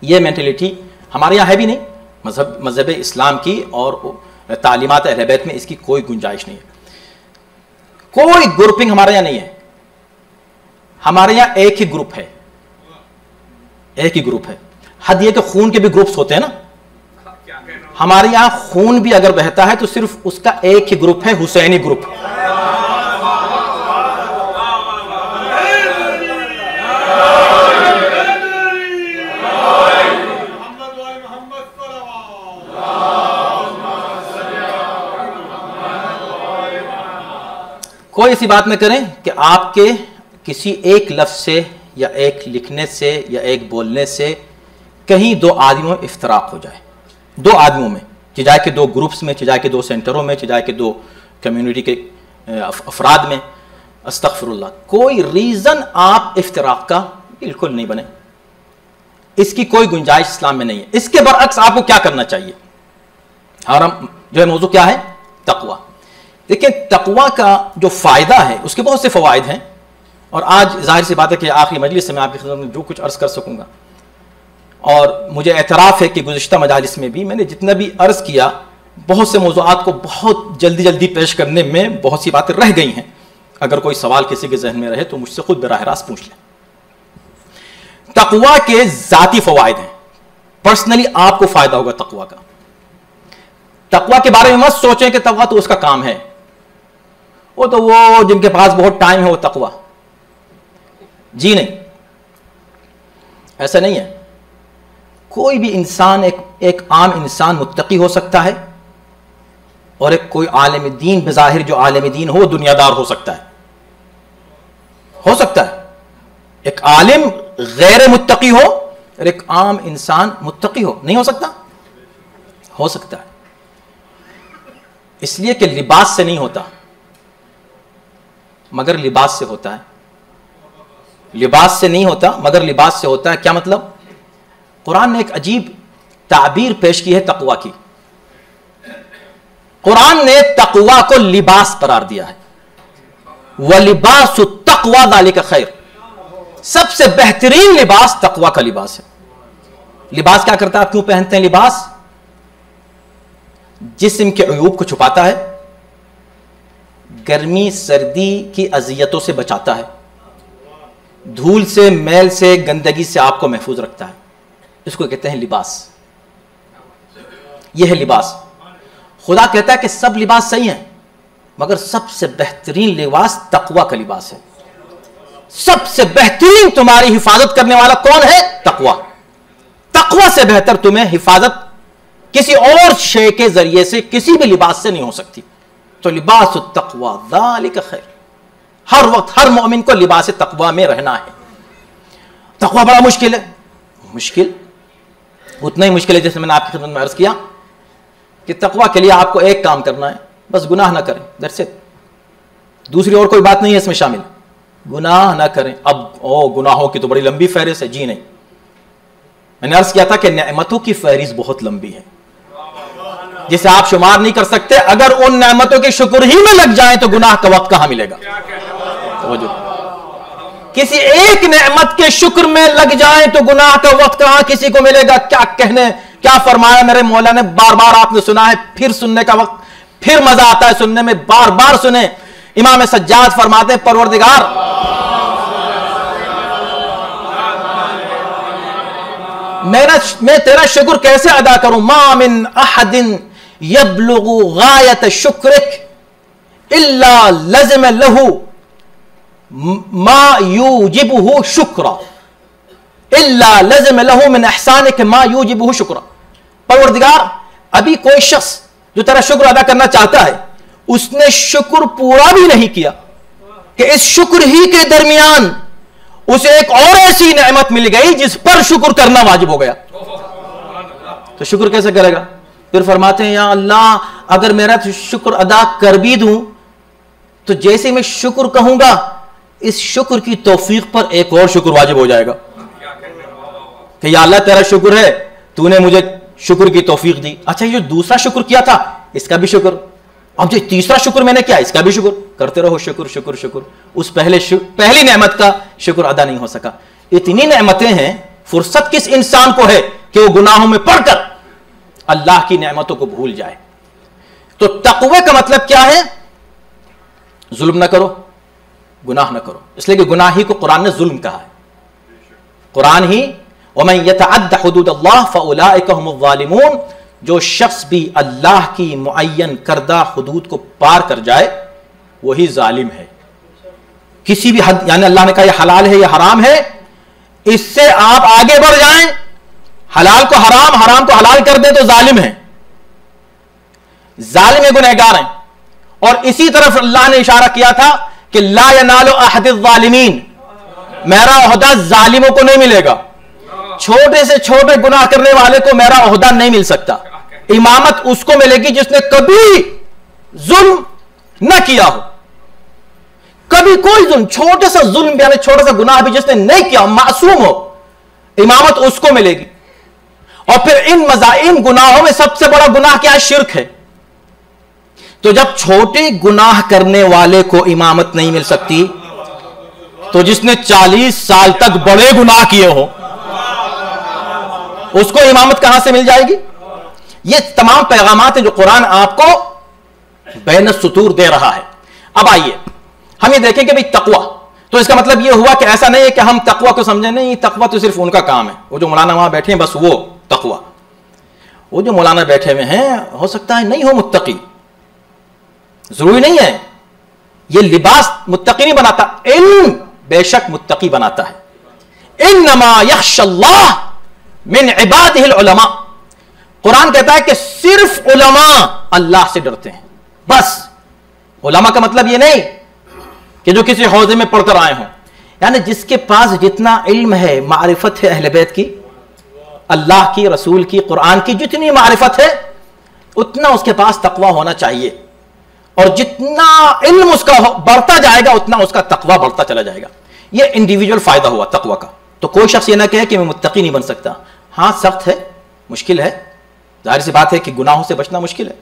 Speaker 4: ये मेंटेलिटी हमारे यहाँ है भी नहीं, मजहब इस्लाम की और तालीमात अहले बैत में इसकी कोई गुंजाइश नहीं है। कोई ग्रुपिंग हमारे यहाँ नहीं है। हमारे यहाँ एक ही ग्रुप है, एक ही ग्रुप है। हद ये कि खून के भी ग्रुप्स होते हैं ना, हमारे यहां खून भी अगर बहता है तो सिर्फ उसका एक ही ग्रुप है, हुसैनी ग्रुप। कोई ऐसी बात न करें कि आपके किसी एक लफ्ज से या एक लिखने से या एक बोलने से कहीं दो आदमियों में इफ्तराक हो जाए, दो आदमियों में, चाहे के दो ग्रुप्स में, चाहे के दो सेंटरों में, चाहे के दो कम्युनिटी के अफराद में। अस्तगफिरुल्लाह, कोई रीज़न आप इफ्तराक का बिल्कुल नहीं बने, इसकी कोई गुंजाइश इस्लाम में नहीं है। इसके बरअक्स आपको क्या करना चाहिए? हमारा जो है मौजू क्या है? तक़वा। देखिए, तक़वा का जो फ़ायदा है उसके बहुत से फ़वाइद हैं, और आज जाहिर सी बात है कि आखिरी मजलिस से मैं आपकी खिदमत में जो कुछ अर्ज़ कर सकूँगा, और मुझे एतराफ़ है कि गुज़िश्ता मजालिस में भी मैंने जितना भी अर्ज़ किया, बहुत से मौज़ूआत को बहुत जल्दी जल्दी पेश करने में बहुत सी बातें रह गई हैं। अगर कोई सवाल किसी के जहन में रहे तो मुझसे खुद बराह रास्त पूछ लें। तक़वा के ज़ाती फ़वाइद हैं, पर्सनली आपको फ़ायदा होगा तक़वा का। तक़वा के बारे में मत सोचें कि तक़वा तो उसका काम है, वो जिनके पास बहुत टाइम है वो तक़वा। जी नहीं, ऐसा नहीं है। कोई भी इंसान, एक आम इंसान मुत्तकी हो सकता है, और एक कोई आलिम दीन, बज़ाहिर जो आलिम दीन हो दुनियादार हो सकता है। एक आलिम गैर मुत्तकी हो और एक आम इंसान मुत्तकी हो, नहीं हो सकता? हो सकता है, इसलिए कि लिबास से नहीं होता मगर लिबास से होता है। लिबास से नहीं होता मगर लिबास से होता है। क्या मतलब? कुरान ने एक अजीब ताबीर पेश की है तक़वा की। कुरान ने तक़वा को लिबास करार दिया है। व लिबासु तक़वा ज़ालिका खैर, सबसे बेहतरीन लिबास तक़वा का लिबास है। लिबास क्या करता है? आप क्यों पहनते हैं लिबास? जिस्म के अयूब को छुपाता है, गर्मी सर्दी की अजियतों से बचाता है, धूल से, मैल से, गंदगी से आपको महफूज रखता है। इसको कहते हैं लिबास। यह है लिबास। खुदा कहता है कि सब लिबास सही हैं, मगर सबसे बेहतरीन लिबास तकवा का लिबास है। सबसे बेहतरीन तुम्हारी हिफाजत करने वाला कौन है? तकवा। तकवा से बेहतर तुम्हें हिफाजत किसी और शे के जरिए से, किसी भी लिबास से नहीं हो सकती। तो लिबास तकवा ज़ालिका खैर। हर वक्त हर मोमिन को लिबास तकवा में रहना है। तकवा बड़ा मुश्किल है, मुश्किल उतना ही मुश्किल है जैसे मैंने आपकी खिदमत में अर्ज किया कि तकवा के लिए आपको एक काम करना है, बस गुनाह ना करें, दैट्स इट। दूसरी और कोई बात नहीं है इसमें शामिल, गुनाह ना करें। अब गुनाहों की तो बड़ी लंबी फहरिस्त है, जी नहीं। मैंने अर्ज किया था कि नेमतों की फहरिस्त बहुत लंबी है जिसे आप शुमार नहीं कर सकते। अगर उन नेमतों के शुक्र ही में लग जाए तो गुनाह का वक्त कहां मिलेगा? किसी एक नेमत के शुक्र में लग जाए तो गुनाह का वक्त कहां किसी को मिलेगा? क्या फरमाया मेरे मौला ने, बार बार आपने सुना है, फिर सुनने का वक्त, फिर मजा आता है सुनने में, बार बार सुने। इमाम सज्जाद फरमाते हैं, परवरदिगार मैं तेरा शुक्र कैसे अदा करूं? मा मिन अहदिन यबलुगु गायत शुक्रिक इल्ला लज़िम लहू मा यूजिबुहु शुक्रा इल्ला लज़िम लहू मिन इहसानिक मा यूजिबुहु शुक्रा। परवरदिगार, अभी कोई शख्स जो तेरा शुक्र अदा करना चाहता है, उसने शुक्र पूरा भी नहीं किया कि इस शुक्र ही के दरमियान उसे एक और ऐसी नेमत मिल गई जिस पर शुक्र करना वाजिब हो गया, तो शुक्र कैसे करेगा? फिर फरमाते हैं, या अल्लाह, अगर मेरा शुक्र अदा कर भी दूं तो जैसे मैं शुक्र कहूंगा इस शुक्र की तौफीक पर एक और शुक्र वाजिब हो जाएगा कि या अल्लाह तेरा शुक्र है, तूने मुझे शुक्र की तौफीक दी। अच्छा, ये जो दूसरा शुक्र किया था इसका भी शुक्र, अब जो तीसरा शुक्र मैंने किया इसका भी शुक्र, करते रहो शुक्र शुक्र शुक्र। उस पहली नेमत का शुक्र अदा नहीं हो सका। इतनी नेमतें हैं, फुर्सत किस इंसान को है कि वो गुनाहों में पड़कर अल्लाह की नेमतों को भूल जाए? तो तकवे का मतलब क्या है? जुल्म ना करो, गुनाह ना करो। इसलिए कि गुनाह ही को कुरान ने जुल्म कहा है। कुरान ही वमन यतअद्द हुदूदल्लाह फउलाइका हुमुज़ ज़ालिमून, जो शख्स भी अल्लाह की मुअय्यन करदा हुदूद को पार कर जाए वही जालिम है। किसी भी हद, यानी अल्लाह ने कहा यह हलाल है, यह हराम है, इससे आप आगे बढ़ जाएं, हलाल को हराम, हराम को हलाल कर दें तो जालिम है, जालिम गुनहगार हैं। और इसी तरफ अल्लाह ने इशारा किया था कि ला यनालु अहदिज़ ज़ालिमीन, मेरा ओहदा जालिमों को नहीं मिलेगा। छोटे से छोटे गुनाह करने वाले को मेरा ओहदा नहीं मिल सकता। इमामत उसको मिलेगी जिसने कभी जुल्म न किया हो, कभी कोई जुल्म, छोटे सा जुल्म यानी छोटा सा गुनाह भी जिसने नहीं किया, मासूम हो, इमामत उसको मिलेगी। और फिर इन गुनाहों में सबसे बड़ा गुनाह क्या है? शिर्क है। तो जब छोटे गुनाह करने वाले को इमामत नहीं मिल सकती तो जिसने 40 साल तक बड़े गुनाह किए हो उसको इमामत कहां से मिल जाएगी? ये तमाम पैगामात हैं जो कुरान आपको बैन सुतूर दे रहा है। अब आइए हम ये देखें कि भाई तकवा, तो इसका मतलब ये हुआ कि ऐसा नहीं है कि हम तकवा को समझे, नहीं, तकवा तो सिर्फ उनका काम है, वो जो मौलाना वहां बैठे हैं बस वो तकवा। वो जो मौलाना बैठे हुए हैं हो सकता है नहीं हो मुत्तकी, जरूरी नहीं है। ये लिबास मुत्तकी नहीं बनाता, इल्म बेशक मुत्तकी बनाता है। इन्नमा यख्शल्लाह मिन इबादिहिल उलमा, कुरान कहता है कि सिर्फ उलमा अल्लाह से डरते हैं। बस उलमा का मतलब ये नहीं कि जो किसी हौजे में पढ़कर आए हों, यानी जिसके पास जितना इल्म है, मारिफत है अहले बैत की, अल्लाह की, रसूल की, कुरान की जितनी मारिफत है उतना उसके पास तकवा होना चाहिए। और जितना इल्म उसका बढ़ता जाएगा उतना उसका तकवा बढ़ता चला जाएगा। यह इंडिविजुअल फायदा हुआ तकवा का। तो कोई शख्स ये ना कहे कि मैं मुत्तकी नहीं बन सकता। हाँ, सख्त है, मुश्किल है, जाहिर सी बात है कि गुनाहों से बचना मुश्किल है,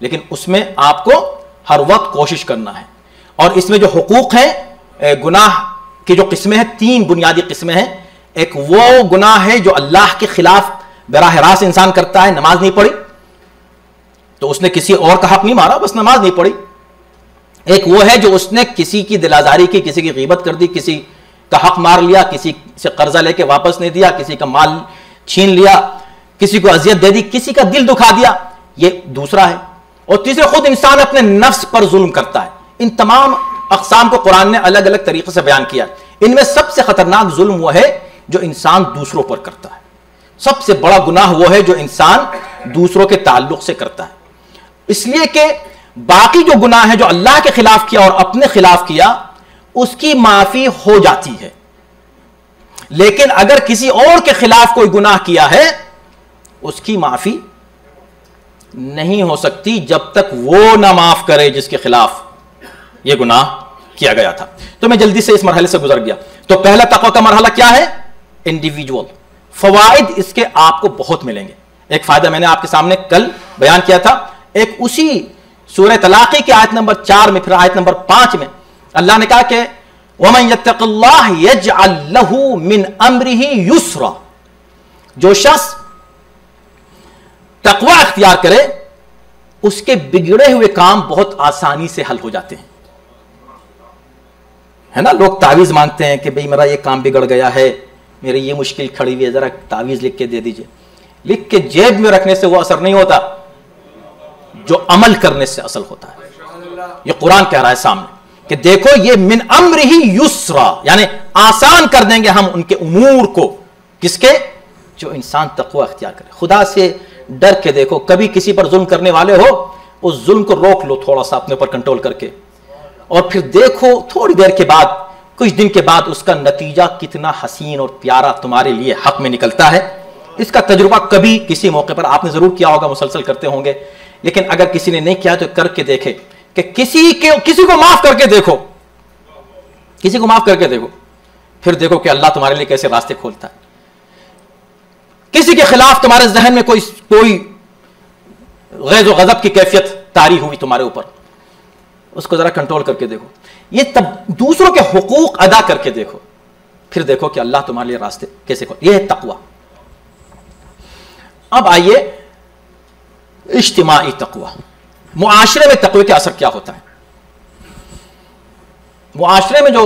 Speaker 4: लेकिन उसमें आपको हर वक्त कोशिश करना है। और इसमें जो हुकूक हैं, गुनाह की जो किस्में हैं, 3 बुनियादी किस्में हैं। एक वो गुनाह है जो अल्लाह के खिलाफ बराह रास्त इंसान करता है, नमाज नहीं पढ़ी तो उसने किसी और का हक नहीं मारा, बस नमाज नहीं पढ़ी। एक वो है जो उसने किसी की दिलाजारी की, किसी की गीबत कर दी, किसी का हक मार लिया, किसी से कर्जा लेके वापस नहीं दिया, किसी का माल छीन लिया, किसी को अजियत दे दी, किसी का दिल दुखा दिया, ये दूसरा है। और तीसरे खुद इंसान अपने नफ्स पर जुल्म करता है। इन तमाम अक़साम को कुरान ने अलग अलग तरीके से बयान किया। इनमें सबसे खतरनाक जुल्म वो है जो इंसान दूसरों पर करता है। सबसे बड़ा गुनाह वो है जो इंसान दूसरों के ताल्लुक से करता है। इसलिए कि बाकी जो गुनाह है जो अल्लाह के खिलाफ किया और अपने खिलाफ किया उसकी माफी हो जाती है, लेकिन अगर किसी और के खिलाफ कोई गुनाह किया है उसकी माफी नहीं हो सकती जब तक वो ना माफ करे जिसके खिलाफ ये गुनाह किया गया था। तो मैं जल्दी से इस मरहले से गुजर गया। तो पहला तक़वा का मरहला क्या है? इंडिविजुअल। फवाइद इसके आपको बहुत मिलेंगे। एक फायदा मैंने आपके सामने कल बयान किया था, एक उसी सूरह तलाक़ी की आयत नंबर 4 में, फिर आयत नंबर 5 में अल्लाह ने कहा कि वमन यत्तक़िल्लाह यजअल लहू मिन अम्रिही युस्रा। जो शख्स तक़वा इख्तियार करे उसके बिगड़े हुए काम बहुत आसानी से हल हो जाते हैं। है ना, लोग तावीज़ मांगते हैं कि भाई मेरा ये काम बिगड़ गया है, मेरी ये मुश्किल खड़ी हुई है, जरा तावीज़ लिख के दे दीजिए। लिख के जेब में रखने से वो असर नहीं होता, जो अमल करने से असल होता है। ये कुरान कह रहा है सामने कि देखो ये मिन अम्रिही युस्रा, यानी आसान कर देंगे हम उनके उमूर को। किसके? जो इंसान तक़वा इख्तियार करे। खुदा से डर के देखो, कभी किसी पर जुल्म करने वाले हो उस जुल्म को रोक लो थोड़ा सा अपने ऊपर कंट्रोल करके, और फिर देखो थोड़ी देर के बाद, कुछ दिन के बाद उसका नतीजा कितना हसीन और प्यारा तुम्हारे लिए हक में निकलता है। इसका तजुर्बा कभी किसी मौके पर आपने जरूर किया होगा, मुसलसल करते होंगे, लेकिन अगर किसी ने नहीं किया तो करके देखे कि किसी को माफ करके देखो, किसी को माफ करके देखो, फिर देखो कि अल्लाह तुम्हारे लिए कैसे रास्ते खोलता है। किसी के खिलाफ तुम्हारे जहन में कोई गैज़ व गज़ब की कैफियत तारी हुई तुम्हारे ऊपर, उसको जरा कंट्रोल करके देखो। ये तब दूसरों के हुकूक अदा करके देखो, फिर देखो कि अल्लाह तुम्हारे लिए रास्ते कैसे खोल। यह है तक़वा। अब आइए इज्तिमाई तक़वा। मुआशरे में तक़वे का असर क्या होता है? मुआशरे में जो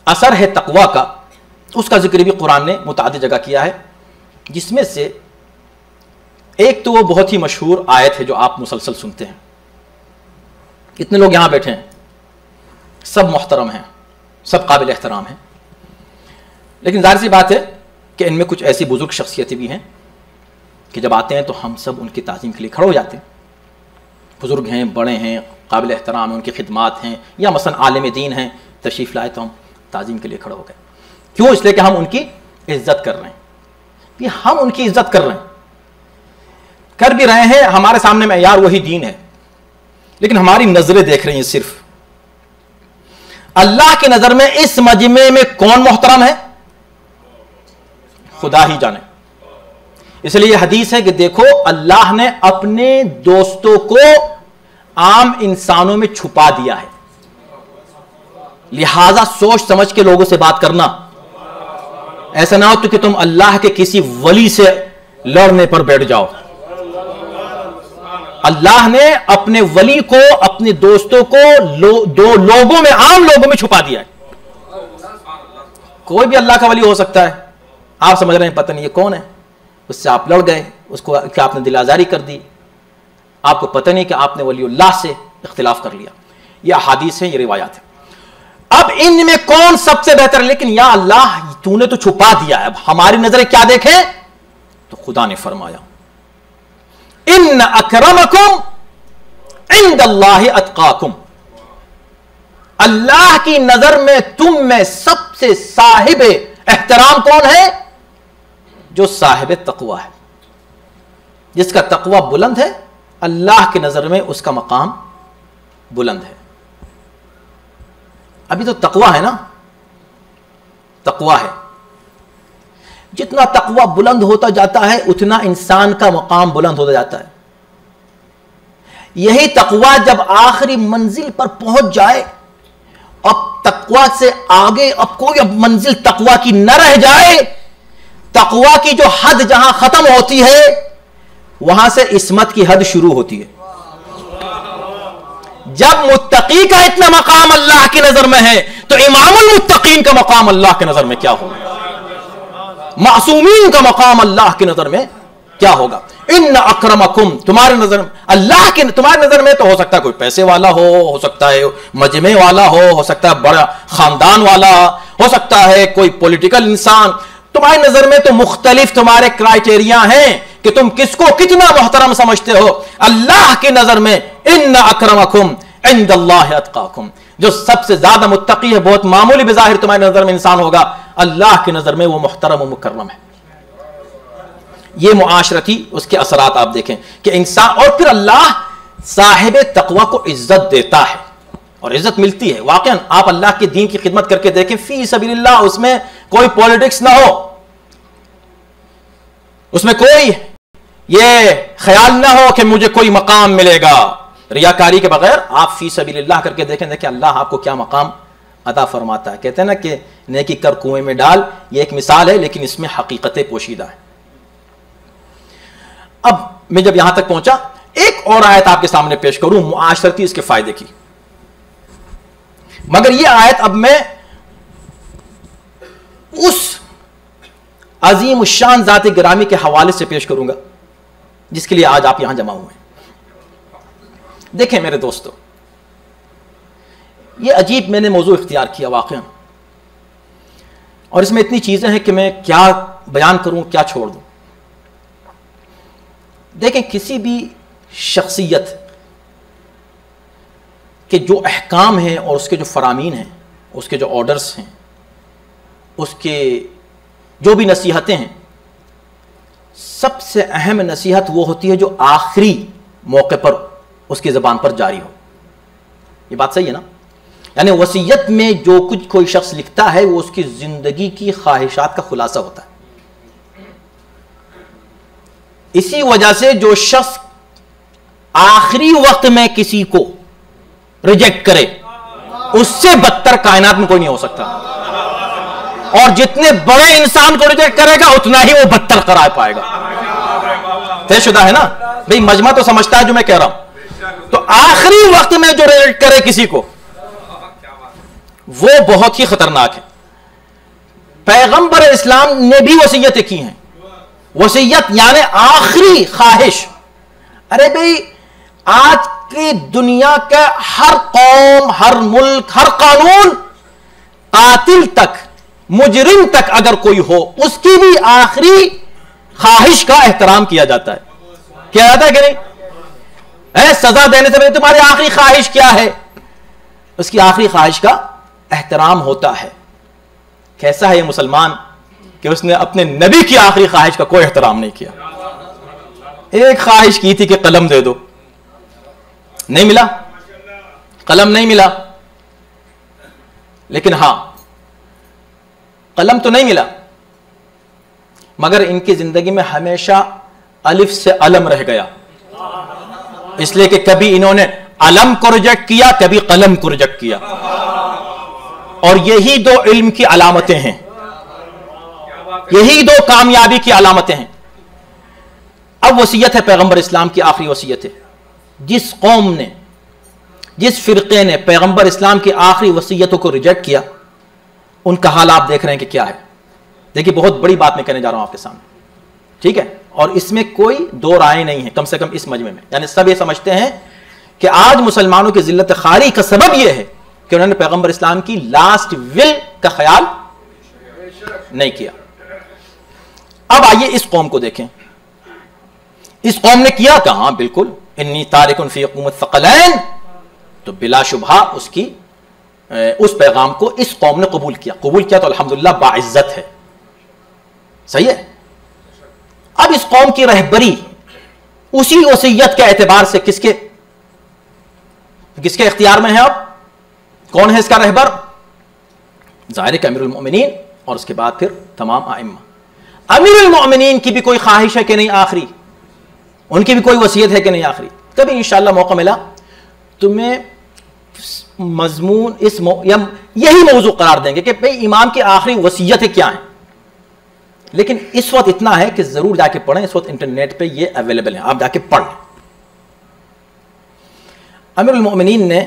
Speaker 4: असर है तक़वा का, उसका जिक्र भी कुरान ने मुताअद्दिद जगह किया है, जिसमें से एक तो वो बहुत ही मशहूर आयत है जो आप मुसलसल सुनते हैं। इतने लोग यहां बैठे हैं, सब मोहतरम हैं, सब काबिल एहतराम हैं, लेकिन जाहिर सी बात है कि इनमें कुछ ऐसी बुजुर्ग शख्सियतें भी हैं कि जब आते हैं तो हम सब उनकी ताज़ीम के लिए खड़े हो जाते हैं। बुजुर्ग हैं, बड़े हैं, काबिल एहतराम हैं, उनकी खिदमात हैं, या मसलन आलिम दीन हैं, तशरीफ़ लाए तो हम ताज़ीम के लिए खड़े हो गए। क्यों? इसलिए कि हम उनकी इज्जत कर रहे हैं। कि हम उनकी इज्जत कर रहे हैं, कर भी रहे हैं, हमारे सामने में यार वही दीन है, लेकिन हमारी नजरें देख रही हैं सिर्फ। अल्लाह की नजर में इस मजमे में कौन मोहतरम है? खुदा ही जाने। इसलिए हदीस है कि देखो अल्लाह ने अपने दोस्तों को आम इंसानों में छुपा दिया है, लिहाजा सोच समझ के लोगों से बात करना। ऐसा ना हो तो कि तुम अल्लाह के किसी वली से लड़ने पर बैठ जाओ। अल्लाह ने अपने वली को, अपने दोस्तों को दो लोगों में, आम लोगों में छुपा दिया है। कोई भी अल्लाह का वली हो सकता है, आप समझ रहे हैं पता नहीं ये कौन है, उससे आप लड़ गए, उसको क्या आपने दिल आजारी कर दी, आपको पता नहीं कि आपने वलीउल्लाह से इख्तिलाफ कर लिया। ये अहादीस है, ये रिवायात है। अब इनमें कौन सबसे बेहतर है? लेकिन या अल्लाह तूने तो छुपा दिया है, अब हमारी नजरें क्या देखें? तो खुदा ने फरमाया इन्न अकरमकुम इंदल्लाहि अत्काकुम। अल्लाह की नजर में तुम में सबसे साहिब एहतराम कौन है? जो साहिब तकवा है, जिसका तकवा बुलंद है, अल्लाह की नजर में उसका मकाम बुलंद है। अभी तो तकवा है ना, तकवा है। जितना तकवा बुलंद होता जाता है उतना इंसान का मकाम बुलंद होता जाता है। यही तकवा जब आखिरी मंजिल पर पहुंच जाए, अब तकवा से आगे अब कोई मंजिल तकवा की न रह जाए, तकवा की जो हद जहां खत्म होती है वहां से इस्मत की हद शुरू होती है। जब मुत्तकी का इतना मकाम अल्लाह की नजर में है तो इमामुल मुत्तकीन का मकाम अल्लाह की नजर में क्या होगा? मासूमीन का मकाम अल्लाह की नजर में क्या होगा? इन अक्रमकुम, तुम्हारे नजर, अल्लाह के तुम्हारी नजर में तो हो सकता है कोई पैसे वाला हो सकता है मजमे वाला हो सकता है बड़ा खानदान वाला, हो सकता है कोई पॉलिटिकल इंसान। तुम्हारी नजर में तो मुख्तलिफ तुम्हारे क्राइटेरिया हैं कि तुम किसको कितना मोहतरम समझते हो। अल्लाह की नजर में इन अक्रमकुम इंदल्लाहि अत्काकुम, जो सबसे ज्यादा मुत्तकी है, बहुत मामूली बिज़ाहिर तुम्हारी नजर में इंसान होगा, अल्लाह की नजर में वो मुहतरम व मुकर्रम है। ये मुआशरती उसके असरात आप देखें कि इंसान, और फिर अल्लाह साहिब तकवा को इज्जत देता है और इज्जत मिलती है। वाकई आप अल्लाह के दीन की खिदमत करके देखें, फी सबीलिल्लाह, उसमें कोई पॉलिटिक्स ना हो, उसमें कोई ये ख्याल ना हो कि मुझे कोई मकाम मिलेगा, रियाकारी के बगैर आप फी सबीलिल्लाह करके देखें, देखिए अल्लाह आपको क्या मकाम अता फरमाता है। कहते हैं ना कि नेकी कर कुएं में डाल, ये एक मिसाल है लेकिन इसमें हकीकतें पोशीदा है। अब मैं जब यहां तक पहुंचा, एक और आयत आपके सामने पेश करूं मुआशरती इसके फायदे की, मगर यह आयत अब मैं उस अजीम शान ज़ात गिरामी के हवाले से पेश करूंगा जिसके लिए आज आप यहां जमा हुए हैं। देखें मेरे दोस्तों, यह अजीब मैंने मौजू इख्तियार किया वाकई, और इसमें इतनी चीजें हैं कि मैं क्या बयान करूं क्या छोड़ दूं। देखें, किसी भी शख्सियत के जो अहकाम हैं और उसके जो फरामीन हैं, उसके जो ऑर्डर्स हैं, उसके जो भी नसीहतें हैं, सबसे अहम नसीहत वो होती है जो आखिरी मौके पर उसकी ज़बान पर जारी हो। ये बात सही है ना? यानी वसीयत में जो कुछ कोई शख्स लिखता है वो उसकी ज़िंदगी की ख्वाहिशात का खुलासा होता है। इसी वजह से जो शख्स आखिरी वक्त में किसी को रिजेक्ट करे, उससे बदतर कायनात में कोई नहीं हो सकता, और जितने बड़े इंसान को रिजेक्ट करेगा उतना ही वो बदतर करार पाएगा। तयशुदा है ना भाई, मजमा तो समझता है जो मैं कह रहा हूं। तो आखिरी वक्त में जो रिजेक्ट करे किसी को, वो बहुत ही खतरनाक है। पैगंबर इस्लाम ने भी वसीयतें की हैं। वसीयत यानी आखिरी ख्वाहिश। अरे भाई, आज की दुनिया का हर कौम, हर मुल्क, हर कानून, कातिल तक, मुजरिम तक अगर कोई हो, उसकी भी आखिरी ख्वाहिश का एहतराम किया जाता है। किया जाता है कि नहीं? सजा देने से पहले तुम्हारी आखिरी ख्वाहिश क्या है, उसकी आखिरी ख्वाहिश का एहतराम होता है। कैसा है ये मुसलमान कि उसने अपने नबी की आखिरी ख्वाहिश का कोई एहतराम नहीं किया। एक ख्वाहिश की थी कि कलम दे दो, नहीं मिला, कलम नहीं मिला। लेकिन हां, कलम तो नहीं मिला, मगर इनकी जिंदगी में हमेशा अलिफ से अलम रह गया, इसलिए कि कभी इन्होंने अलम को रिजेक्ट किया, कभी कलम को रिजेक्ट किया, और यही दो इल्म की अलामतें हैं, यही दो कामयाबी की अलामतें हैं। अब वसीयत है पैगंबर इस्लाम की आखिरी वसीयत है। जिस कौम ने, जिस फिरके ने पैगंबर इस्लाम की आखिरी वसीयतों को रिजेक्ट किया, उनका हाल आप देख रहे हैं कि क्या है। देखिए, बहुत बड़ी बात मैं कहने जा रहा हूं आपके सामने, ठीक है, और इसमें कोई दो राय नहीं है, कम से कम इस मजमे में। यानी सब ये समझते हैं कि आज मुसलमानों की जिल्लत खारी का सबब यह है कि उन्होंने पैगंबर इस्लाम की लास्ट विल का ख्याल नहीं किया। अब आइए इस कौम को देखें। इस कौम ने किया कहां? बिल्कुल, इन्नी तारिकुन फी क़ौमिन थक़लैन, तो बिलाशुबहा उसकी उस पैगाम को इस कौम ने कबूल किया। कबूल किया तो अल्हम्दुलिल्लाह बाइज्जत है, सही है। अब इस कौम की रहबरी उसी वसीयत के एतबार से किसके किसके इख्तियार में है? अब कौन है इसका रहबर? ज़ाहिर है अमीरुल मोमिनीन, और उसके बाद फिर तमाम आइम्मा। अमीरुल मोमिनीन की भी कोई ख्वाहिश है कि नहीं आखिरी? उनकी भी कोई वसीयत है कि नहीं आखिरी? कभी इंशाअल्लाह मौका मिला तुम्हें मजमून यही मौजू करार देंगे कि भाई इमाम की आखिरी वसीयतें क्या हैं। लेकिन इस वक्त इतना है कि जरूर जाके पढ़ें, इस वक्त इंटरनेट पे ये अवेलेबल है, आप जाके पढ़ लें। अमीरुल मोमिनीन ने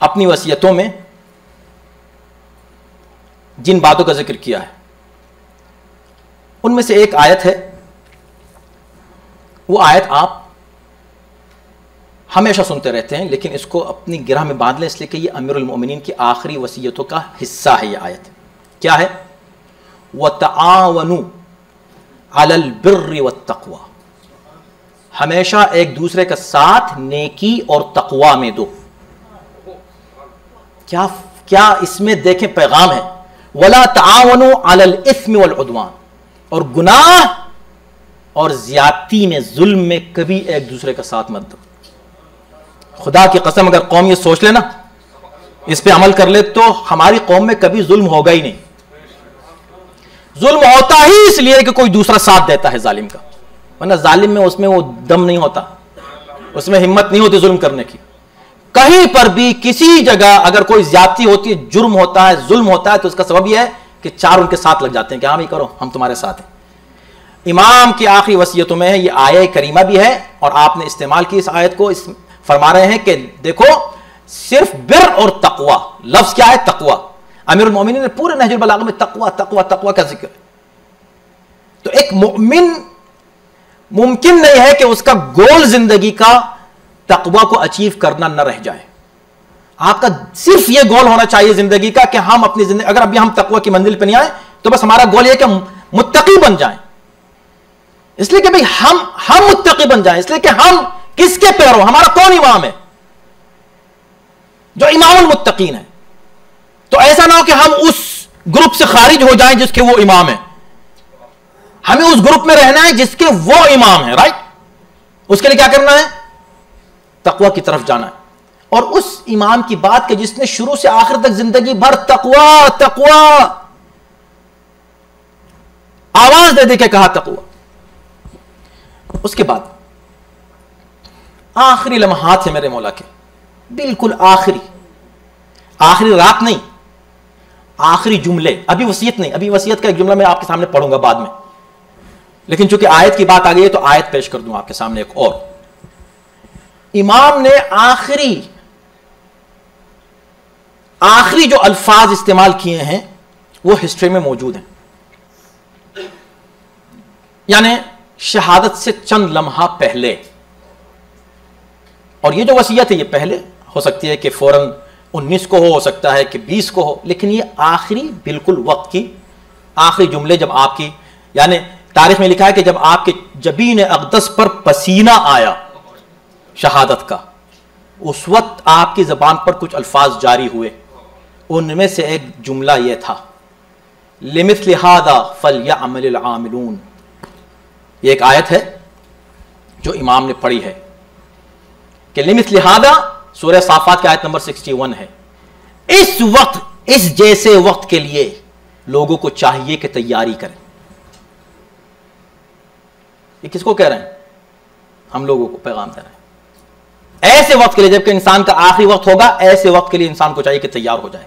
Speaker 4: अपनी वसीयतों में जिन बातों का जिक्र किया है, उनमें से एक आयत है वो आयत आप हमेशा सुनते रहते हैं, लेकिन इसको अपनी गिरह में बांध लें, इसलिए कि ये अमीरुल मोमिनीन की आखिरी वसीयतों का हिस्सा है। ये आयत क्या है? वतआवनु अलल बिर्रि वत्तक़वा, हमेशा एक दूसरे का साथ नेकी और तकवा में दो। क्या क्या इसमें देखें पैगाम है। वला तआवनु अलल इस्मि वल उद्वान, और गुनाह और ज्यादती में, जुल्म में कभी एक दूसरे का साथ मत दो। खुदा की कसम, अगर कौम ये सोच ले ना, इस पे अमल कर ले, तो हमारी कौम में कभी जुल्म होगा ही नहीं। जुल्म होता ही इसलिए कि कोई दूसरा साथ देता है जालिम का, वरना जालिम में उसमें वो दम नहीं होता, उसमें हिम्मत नहीं होती जुल्म करने की। कहीं पर भी किसी जगह अगर कोई ज्यादती होती है, जुर्म होता है, जुल्म होता है, तो उसका सबब यह है कि चार उनके साथ लग जाते हैं कि हाँ भाई करो, हम तुम्हारे साथ हैं। इमाम की आखिरी वसीयतों में है, ये आयत करीमा भी है, और आपने इस्तेमाल की इस आयत को, इस फरमा रहे हैं कि देखो सिर्फ बिर और तकवा, लफ्ज क्या है? तकवा। अमीरुल मोमिनीन ने पूरे नहजुल बलागा में तकवा तकवा तकवा का जिक्र है। तो एक मोमिन मुमकिन नहीं है कि उसका गोल जिंदगी का तकवा को अचीव करना न रह जाए। आपका सिर्फ यह गोल होना चाहिए जिंदगी का कि हम अपनी जिंदगी, अगर अभी हम तकवा की मंजिल पर नहीं आए तो बस हमारा गोल यह कि मुत्तकी बन जाए, इसलिए कि भाई हम मुत्तकी बन जाए, इसलिए कि हम किसके पैरों, हमारा कौन इमाम है? जो इमामुल मुत्तकीन है। तो ऐसा ना हो कि हम उस ग्रुप से खारिज हो जाएं जिसके वो इमाम है। हमें उस ग्रुप में रहना है जिसके वो इमाम है, राइट? उसके लिए क्या करना है? तकवा की तरफ जाना है, और उस इमाम की बात के जिसने शुरू से आखिर तक जिंदगी भर तकवा तकवा आवाज दे दे के कहा तकवा। उसके बाद आखिरी लम्हात है मेरे मौला के, बिल्कुल आखिरी रात नहीं, आखिरी जुमले। अभी वसीयत नहीं, अभी वसीयत का एक जुमला मैं आपके सामने पढ़ूंगा बाद में, लेकिन चूंकि आयत की बात आ गई है तो आयत पेश कर दूं आपके सामने एक और। इमाम ने आखिरी जो अल्फाज इस्तेमाल किए हैं वो हिस्ट्री में मौजूद हैं, यानी शहादत से चंद लम्हा पहले। और ये जो वसीयत है ये पहले हो सकती है कि फौरन 19 को हो सकता है कि 20 को हो, लेकिन ये आखिरी बिल्कुल वक्त की आखिरी जुमले, जब आपकी, यानी तारीख में लिखा है कि जब आपके जबीन अक़दस पर पसीना आया शहादत का, उस वक्त आपकी जबान पर कुछ अल्फाज जारी हुए। उनमें से एक जुमला यह था, लिमिथ्लि हाज़ा फ़लयअमलिल आमिलून। ये एक आयत है जो इमाम ने पढ़ी है कि लिमिथ्लि हाज़ा, सूरह साफ़ात की आयत नंबर 61 है। इस वक्त, इस जैसे वक्त के लिए लोगों को चाहिए कि तैयारी करें। ये किसको कह रहे हैं? हम लोगों को पैगाम दे रहे हैं। ऐसे वक्त के लिए, जबकि इंसान का आखिरी वक्त होगा, ऐसे वक्त के लिए इंसान को चाहिए कि तैयार हो जाए।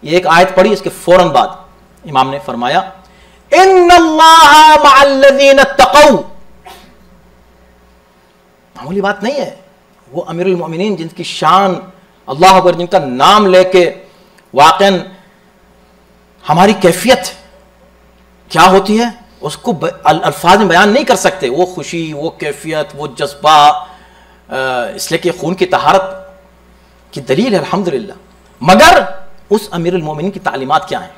Speaker 4: ये एक आयत पढ़ी, इसके फौरन बाद इमाम ने फरमाया, इन्नल्लाहा मअल्लज़ीना तक़ौ। मामूली बात नहीं है, वो अमीरुल मोमिनीन जिनकी शान अल्लाह अकबर, जिनका नाम लेके वाक़न हमारी कैफियत क्या होती है उसको अल्फाज में बयान नहीं कर सकते। वो खुशी, वो कैफियत, वो जज्बा, इसलिए कि खून की तहारत की दलील है अल्हम्दुलिल्लाह। मगर उस अमीरुल मोमिनीन की तालीमात क्या हैं?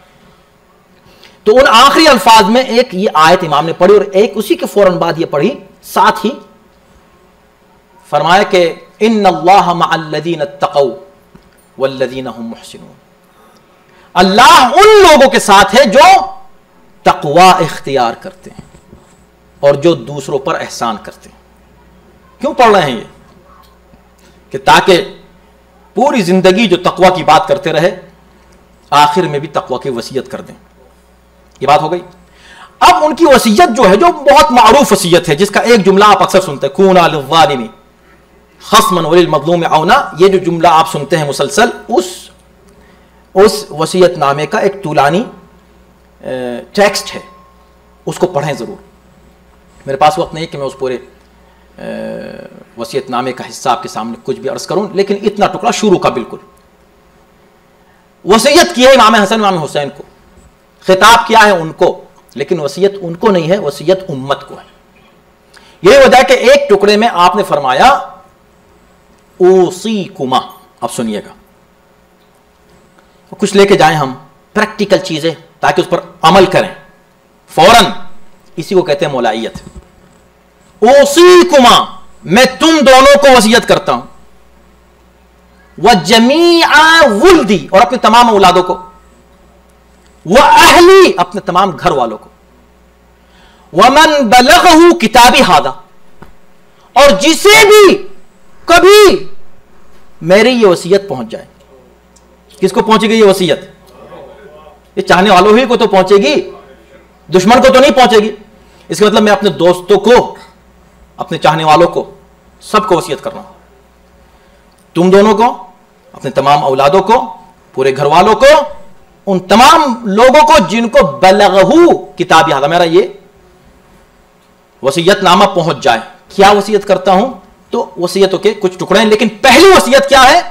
Speaker 4: तो उन आखिरी अल्फाज में एक ये आयत इमाम ने पढ़ी, और एक उसी के फौरन बाद ये पढ़ी, साथ ही फरमाया कि इन्नल्लाह मअल्लज़ीना तक़ौ वल्लज़ीना हुम मुहसिनून। अल्लाह उन लोगों के साथ है जो तक़वा इख्तियार करते हैं और जो दूसरों पर एहसान करते हैं। क्यों पढ़ रहे हैं ये? कि ताकि पूरी जिंदगी जो तक़वा की बात करते रहे, आखिर में भी तक़वा की वसीयत कर दें। ये बात हो गई। अब उनकी वसीयत जो है, जो बहुत मारूफ वसीयत है, जिसका एक जुमला आप अक्सर सुनते हैं, कूना लिज़्ज़ालिमी खस्मन वलिल मज़लूम औना। ये जो जुमला आप सुनते हैं मुसलसल, उस वसीयत नामे का एक तूलानी टेक्स्ट है, उसको पढ़ें ज़रूर। मेरे पास वक्त नहीं कि मैं उस पूरे वसीयत नामे का हिस्सा आपके सामने कुछ भी अर्ज़ करूं, लेकिन इतना टुकड़ा शुरू का बिल्कुल। वसीयत की है इमाम हसन इमाम हुसैन को, खिताब किया है उनको, लेकिन वसीयत उनको नहीं है, वसीयत उम्मत को है। यही वजह है कि एक टुकड़े में आपने फरमाया ऊसीकुमा। अब सुनिएगा, कुछ लेके जाएं हम प्रैक्टिकल चीजें ताकि उस पर अमल करें फौरन। इसी को कहते हैं मौलाइयत। ऊसीकुमा, मैं तुम दोनों को वसीयत करता हूं, व जमीआ वुल्दी, और अपने तमाम औलादों को, व अहली, अपने तमाम घर वालों को, वमन बलगहु किताबी हादा, और जिसे भी कभी मेरी ये वसीयत पहुंच जाए। किसको पहुंचेगी ये वसीयत? ये चाहने वालों ही को तो पहुंचेगी, दुश्मन को तो नहीं पहुंचेगी। इसका मतलब मैं अपने दोस्तों को, अपने चाहने वालों को, सबको वसीयत कर रहा हूं। तुम दोनों को, अपने तमाम औलादों को, पूरे घर वालों को, उन तमाम लोगों को जिनको बलगहु किताबी हादा, मेरा ये वसीयतनामा पहुंच जाए। क्या वसीयत करता हूं? तो वसीयतों के कुछ टुकड़े हैं, लेकिन पहली वसीयत क्या है?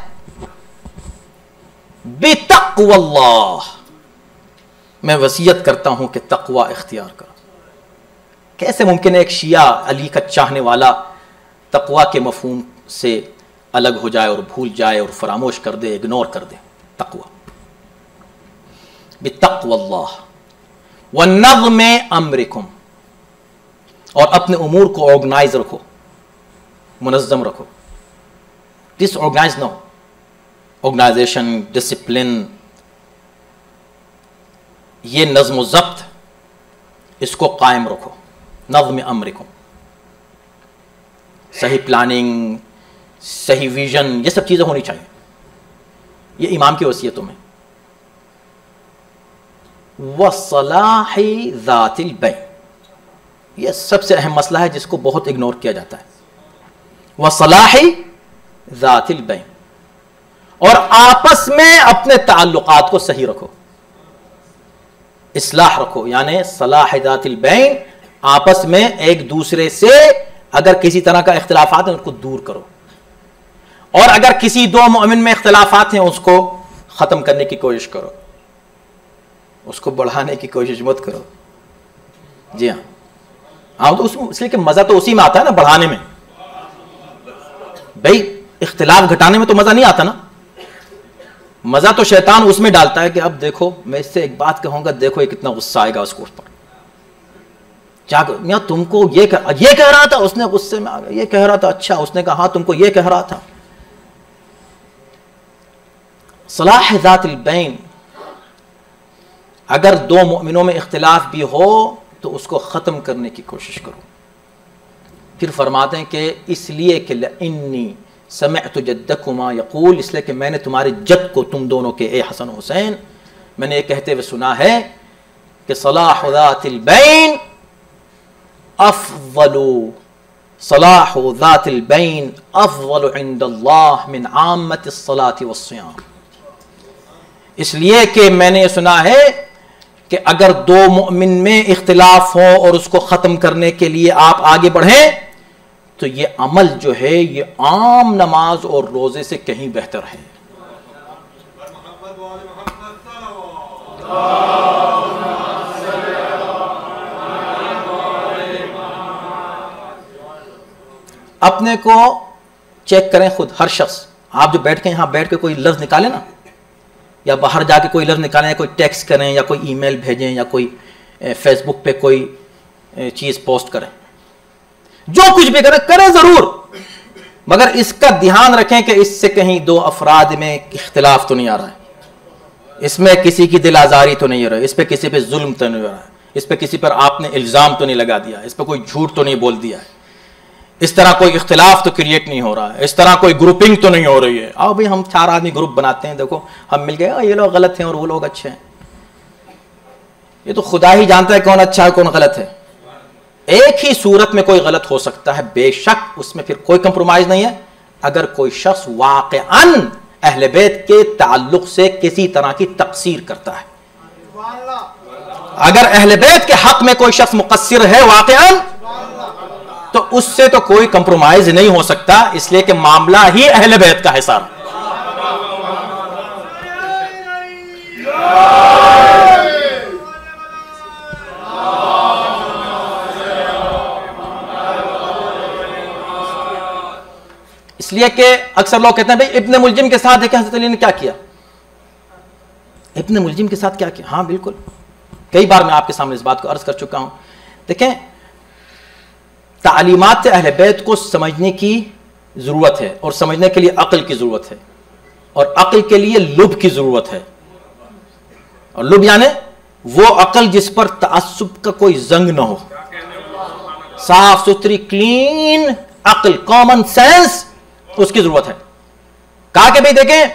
Speaker 4: बेतक़्वल्लाह, मैं वसीयत करता हूं कि तक़वा इख्तियार करो। कैसे मुमकिन है एक शिया अली का चाहने वाला तक़वा के मफ़हूम से अलग हो जाए और भूल जाए और फरामोश कर दे, इग्नोर कर दे तक़वा? बेतक़्वल्लाह व नज़्म अम्रिकुम, और अपने उमूर को ऑर्गेनाइज रखो, मुनज़्ज़म रखो, डिसऑर्गेनाइज ना हो। ऑर्गेनाइजेशन, डिसिप्लिन, ये नज़्म व ज़ब्त, इसको कायम रखो। नज़्म अम्रिकुम, सही प्लानिंग, सही विजन, ये सब चीज़ें होनी चाहिए। ये इमाम की वसीयतों में। वसलाही ज़ातिल बैन, ये सबसे अहम मसला है जिसको बहुत इग्नोर किया जाता है। वसलाही ज़ातिल बैन, और आपस में अपने ताल्लुकात को सही रखो, इस्लाह रखो, यानी सलाह ज़ातिल बैन, आपस में एक दूसरे से अगर किसी तरह का इख्तिलाफात है उनको दूर करो, और अगर किसी दो मोमिन में इख्तिलाफात हैं उसको ख़त्म करने की कोशिश करो, उसको बढ़ाने की कोशिश मत करो। जी हाँ, तो उसमें इसलिए कि मज़ा तो उसी में आता है ना, बढ़ाने में। भाई इख्तिलाफ घटाने में तो मज़ा नहीं आता ना, मज़ा तो शैतान उसमें डालता है कि अब देखो मैं इससे एक बात कहूँगा, देखो ये कितना गुस्सा आएगा उसको, उस पर क्या तुमको ये कह रहा था, उसने गुस्से में आ गया, ये कह रहा था, अच्छा उसने कहा हाँ तुमको ये कह रहा था। सलाह ज़ातिल बैन, अगर दो मोमिनों में इख्तिलाफ भी हो तो उसको ख़त्म करने की कोशिश करो। फिर फरमाते हैं कि इसलिए कि इन्नी समिअतु जद्दकुमा यक़ूल, इसलिए कि मैंने तुम्हारे जद को, तुम दोनों के, ए हसन हुसैन, मैंने ये कहते हुए सुना है कि सलाह ज़ातिल बैन अफ़ज़लु, सलाह ज़ातिल बैन अफ़ज़लु इंदल्लाह मिन आम्मतिस सलाति वस्सियाम। इसलिए कि मैंने सुना है कि अगर दो मोमिन में इख्तिलाफ हो और उसको ख़त्म करने के लिए आप आगे बढ़ें तो ये अमल जो है ये आम नमाज और रोज़े से कहीं बेहतर है। अपने को चेक करें खुद, हर शख्स, आप जो बैठ के यहाँ बैठ के कोई लफ्ज़ निकाले ना, या बाहर जाके कोई लफ्ज़ निकालें, या कोई टेक्स्ट करें, या कोई ईमेल भेजें, या कोई फेसबुक पे कोई चीज़ पोस्ट करें, जो कुछ भी करें ज़रूर, मगर इसका ध्यान रखें कि इससे कहीं दो अफराद में इख्तिलाफ तो नहीं आ रहा है, इसमें किसी की दिल आज़ारी तो नहीं हो रहा है, इस पर किसी पे जुल्म तो नहीं हो रहा है, इस पर किसी पर आपने इल्ज़ाम तो नहीं लगा दिया, इस पर कोई झूठ तो नहीं बोल दिया है, इस तरह कोई इख्तिलाफ तो क्रिएट नहीं हो रहा है, इस तरह कोई ग्रुपिंग तो नहीं हो रही है। आओ भाई हम 4 आदमी ग्रुप बनाते हैं, देखो हम मिल गए, ये लोग गलत हैं और वो लोग अच्छे हैं। ये तो खुदा ही जानता है कौन अच्छा है कौन गलत है। एक ही सूरत में कोई गलत हो सकता है, बेशक उसमें फिर कोई कंप्रोमाइज नहीं है, अगर कोई शख्स वाक़अन अहले बैत के ताल्लुक से किसी तरह की तक़सीर करता है। अगर अहले बैत के हक में कोई शख्स मुक़स्सिर है वाक़अन, तो उससे तो कोई कंप्रोमाइज नहीं हो सकता, इसलिए कि मामला ही अहले बैत का है सारा। इसलिए कि अक्सर लोग कहते हैं भाई इब्ने मुलजिम के साथ देखें हज़रत अली ने क्या किया, इब्ने मुलजिम के साथ क्या किया। हाँ बिल्कुल, कई बार मैं आपके सामने इस बात को अर्ज कर चुका हूं। देखें, तालीमात अहले बैत को समझने की जरूरत है, और समझने के लिए अक्ल की जरूरत है, और अक्ल के लिए लुब की जरूरत है। और लुब यानी वो अक्ल जिस पर तअस्सुब का कोई जंग ना हो, साफ सुथरी क्लीन अक्ल, कॉमन सेंस, उसकी जरूरत है। कहा कि भाई देखें,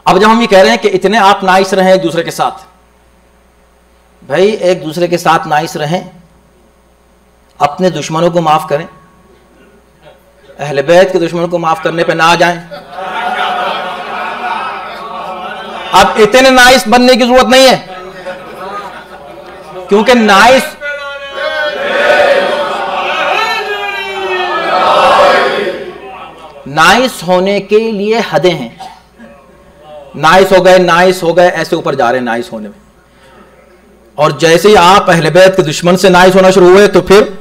Speaker 4: अब जब हम ये कह रहे हैं कि इतने आप नाइस रहें एक दूसरे के साथ, भाई एक दूसरे के साथ नाइस रहें, अपने दुश्मनों को माफ करें, अहले बैत के दुश्मनों को माफ करने पे ना आ जाएं। अब इतने नाइस बनने की जरूरत नहीं है, क्योंकि नाइस होने के लिए हदें हैं। नाइस हो गए ऐसे ऊपर जा रहे हैं नाइस होने में, और जैसे ही आप अहले बैत के दुश्मन से नाइस होना शुरू हुए तो फिर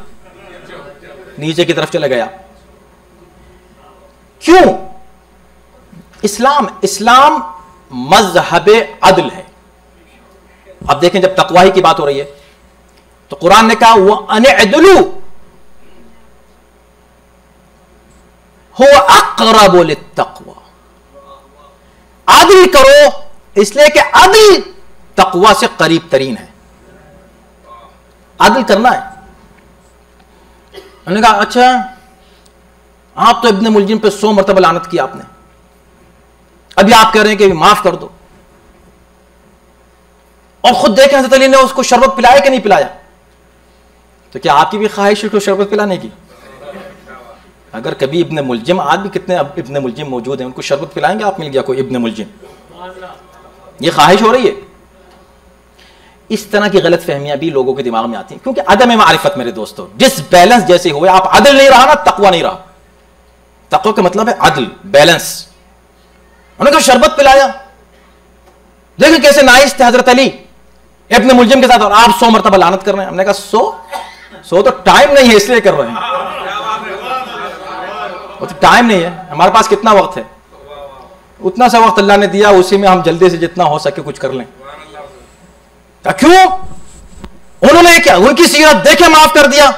Speaker 4: नीचे की तरफ चले गया। क्यों? इस्लाम मज़हबे अदल है। अब देखें, जब तकवाही की बात हो रही है तो कुरान ने कहा वो अनअदलु हुवा अक़रबु लित्तक़वा, आदल करो, इसलिए कि अदल तकवा से करीब तरीन है। आदल करना है। उन्होंने कहा अच्छा, आप तो इब्ने मुलजिम पे 100 मरतबा लानत किया आपने, अभी आप कह रहे हैं कि माफ कर दो, और खुद देखें हज़रत अली ने उसको शरबत पिलाया कि नहीं पिलाया। तो क्या आपकी भी ख्वाहिश है उसको शरबत पिलाने की? अगर कभी इब्ने मुलजिम, आज भी कितने इब्ने मुलजिम मौजूद हैं, उनको शरबत पिलाएंगे आप? मिल गया कोई इब्ने मुलजिम, ये ख्वाहिश हो रही है। इस तरह की गलत फहमियां भी लोगों के दिमाग में आती हैं, क्योंकि अदम मारिफत मेरे दोस्तों, डिसबैलेंस जैसे हुए, आप अदल नहीं रहा ना, तकवा नहीं रहा। तकवा का मतलब है अदल, बैलेंस। उन्होंने कहा शरबत पिलाया, देखिए कैसे नाइस थे हजरत अली इब्ने मुलजिम के साथ, और आप 100 मरतबा लानत कर रहे हैं। हमने कहा 100 तो टाइम नहीं है इसलिए कर रहे हैं, वो तो टाइम नहीं है। हमारे पास कितना वक्त है? उतना सा वक्त अल्लाह ने दिया, उसी में हम जल्दी से जितना हो सके कुछ कर लें। क्यों? उन्होंने क्या, उनकी सीरत देखे माफ कर दिया।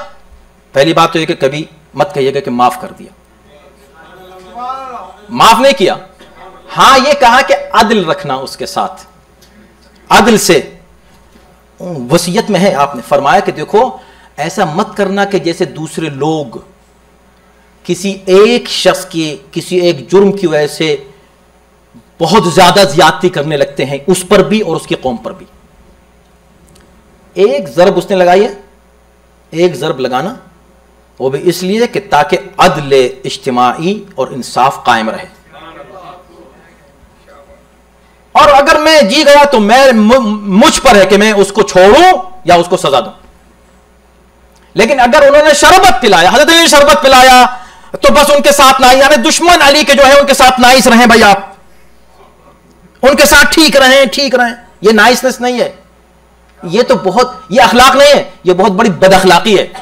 Speaker 4: पहली बात तो यह कि कभी मत कहिएगा कि माफ कर दिया, माफ नहीं किया। हां, यह कहा कि अदल रखना उसके साथ, अदल से। वसीयत में है, आपने फरमाया कि देखो ऐसा मत करना कि जैसे दूसरे लोग किसी एक शख्स की, किसी एक जुर्म की वजह से बहुत ज्यादा ज्यादती करने लगते हैं, उस पर भी और उसकी कौम पर भी। एक ज़रब उसने लगाई है, एक ज़रब लगाना, वो भी इसलिए कि ताकि अदल इज्तिमाई और इंसाफ कायम रहे। और अगर मैं जी गया तो मैं, मुझ पर है कि मैं उसको छोड़ूं या उसको सजा दूं। लेकिन अगर उन्होंने शरबत पिलाया, हज़रत अली ने शरबत पिलाया, तो बस उनके साथ ना, यानी दुश्मन अली के जो है उनके साथ नाइस रहें भाई, आप उनके साथ ठीक रहें। ये नाइसनेस नहीं है, ये तो बहुत, ये अखलाक नहीं है, ये बहुत बड़ी बदअखलाकी है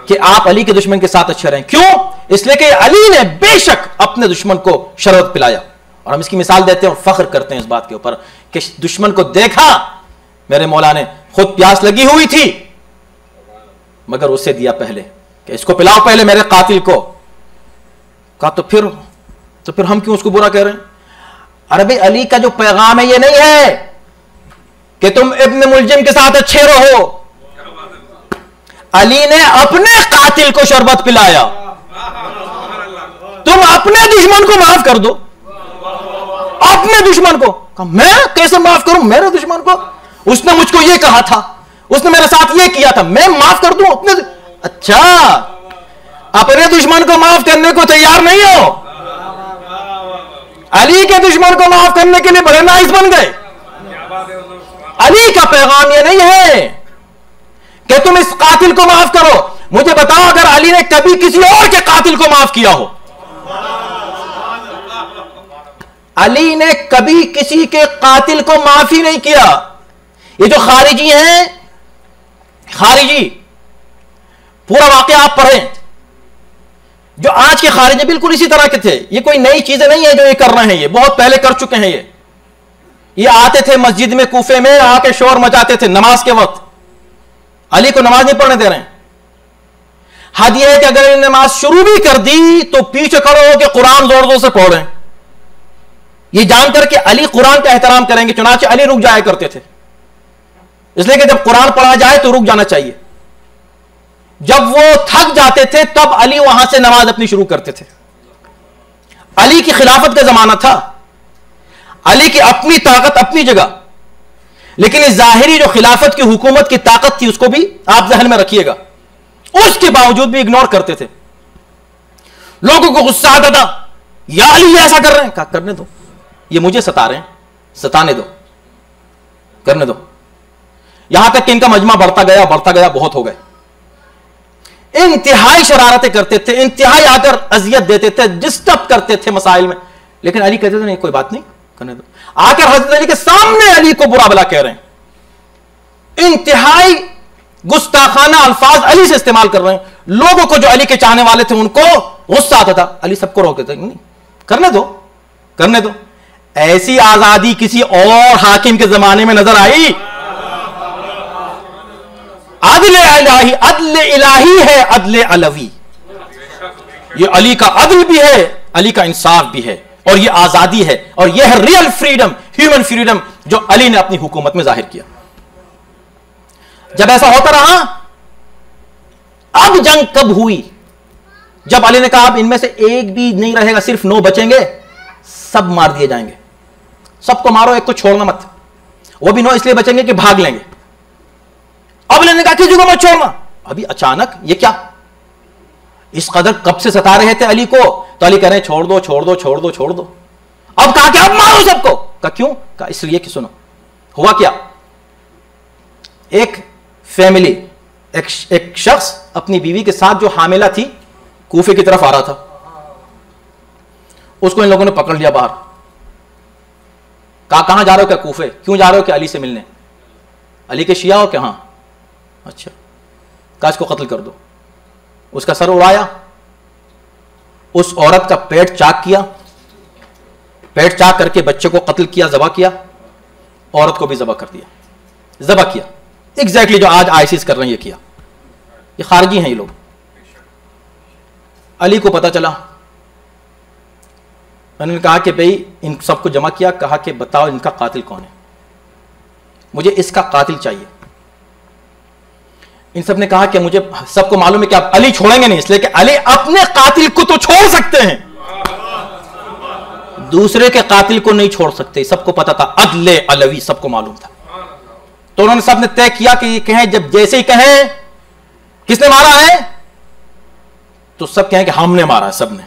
Speaker 4: कि आप अली के दुश्मन के साथ अच्छे रहें। क्यों? इसलिए कि अली ने बेशक अपने दुश्मन को शरबत पिलाया, और हम इसकी मिसाल देते हैं और फख्र करते हैं इस बात के ऊपर कि दुश्मन को देखा, मेरे मौला ने खुद प्यास लगी हुई थी, मगर उसे दिया पहले कि इसको पिलाओ पहले मेरे कातिल को। कहा तो फिर हम क्यों उसको बुरा कह रहे हैं? अरे भाई, अली का जो पैगाम है ये नहीं है कि तुम इब्ने मुलजिम के साथ अच्छे रहो। अली ने अपने कातिल को शरबत पिलाया, तुम अपने दुश्मन को माफ कर दो। अपने दुश्मन को कहा, मैं कैसे माफ करूं मेरे दुश्मन को? उसने मुझको ये कहा था, उसने मेरे साथ ये किया था, मैं माफ कर दूं अपने? अच्छा, अपने दुश्मन को माफ करने को तैयार नहीं हो, अली के दुश्मन को माफ करने के लिए बड़े नाइस बन गए। अली का पैगाम ये नहीं है कि तुम इस कातिल को माफ करो। मुझे बताओ, अगर अली ने कभी किसी और के कातिल को माफ किया हो? अली ने कभी किसी के कातिल को माफ ही नहीं किया। ये जो खारिजी हैं, खारिजी, पूरा वाकया आप पढ़ें जो आज के खारिज बिल्कुल इसी तरह के थे। ये कोई नई चीजें नहीं है जो ये कर रहे हैं, ये बहुत पहले कर चुके हैं। ये आते थे मस्जिद में कूफे में, आके शोर मचाते थे नमाज के वक्त। अली को नमाज नहीं पढ़ने दे रहे हैं। हद यह है कि अगर नमाज शुरू भी कर दी तो पीछे खड़े होकर कुरान जोर जोर से पढ़ रहे हैं, ये जानकर के अली कुरान का एहतराम करेंगे। चुनाचे अली रुक जाया करते थे, इसलिए कि जब कुरान पढ़ा जाए तो रुक जाना चाहिए। जब वो थक जाते थे तब अली वहां से नमाज अपनी शुरू करते थे। अली की खिलाफत का जमाना था, अली की अपनी ताकत अपनी जगह, लेकिन इस जाहिरी जो खिलाफत की हुकूमत की ताकत थी उसको भी आप जहन में रखिएगा। उसके बावजूद भी इग्नोर करते थे। लोगों को गुस्सा आता था, या अली ये ऐसा कर रहे हैं। कहा करने दो, ये मुझे सता रहे हैं, सताने दो, करने दो। यहां तक कि इनका मजमा बढ़ता गया, बहुत हो गए। इंतहाई शरारतें करते थे, इंतहाई आकर अजियत देते थे, डिस्टर्ब करते थे मसाइल में। लेकिन अली कहते थे नहीं कोई बात नहीं, करने दो। आकर हजरत अली के सामने अली को बुरा भला कह रहे हैं, इंतहाई गुस्ताखाना अल्फाज अली से इस्तेमाल कर रहे हैं। लोगों को जो अली के चाहने वाले थे उनको गुस्सा आता था, अली सबको रोकते थे, नहीं करने दो, करने दो। ऐसी आजादी किसी और हाकिम के जमाने में नजर आई? अदल इलाही है, अदल अलवी। ये अली का अदल भी है, अली का इंसाफ भी है, और ये आजादी है, और यह है रियल फ्रीडम, ह्यूमन फ्रीडम जो अली ने अपनी हुकूमत में जाहिर किया। जब ऐसा होता रहा, अब जंग कब हुई? जब अली ने कहा अब इनमें से एक भी नहीं रहेगा, सिर्फ 9 बचेंगे, सब मार दिए जाएंगे, सबको मारो, एक को छोड़ना मत। वो भी 9 इसलिए बचेंगे कि भाग लेंगे। अब अली ने कहा किसी को मत छोड़ना। अभी अचानक ये क्या, इस कदर कब से सता रहे थे अली को, तो अली कह रहे हैं छोड़ दो, छोड़ दो, छोड़ दो, छोड़ दो। अब कहा कि अब मारो सबको। कहा क्यों? कहा इसलिए कि सुनो, हुआ क्या, एक फैमिली, एक शख्स अपनी बीवी के साथ जो हामिला थी कूफे की तरफ आ रहा था, उसको इन लोगों ने पकड़ लिया बाहर। कहा कहां जा रहे हो? क्या कूफे? क्यों जा रहे हो? कि अली से मिलने। अली के शिया हो क्या? हाँ। अच्छा, कहा इसको कत्ल कर दो। उसका सर उड़ाया, उस औरत का पेट चाक किया, पेट चाक करके बच्चे को कत्ल किया, ज़बह किया, औरत को भी ज़बह कर दिया, ज़बह किया। एग्जैक्टली जो आज आईसिस कर रहे हैं ये किया। ये खारजी हैं ये लोग। अली को पता चला, उन्होंने कहा कि भाई इन सबको जमा किया, कहा कि बताओ इनका कातिल कौन है, मुझे इसका कातिल चाहिए। इन सब ने कहा कि मुझे सबको मालूम है कि आप अली छोड़ेंगे नहीं, इसलिए कि अली अपने कातिल को तो छोड़ सकते हैं, दूसरे के कातिल को नहीं छोड़ सकते। सबको पता था, अदले अलवी सबको मालूम था। तो उन्होंने सबने तय किया कि ये कहें, जब जैसे ही कहें किसने मारा है, तो सब कहें कि हमने मारा है, सबने।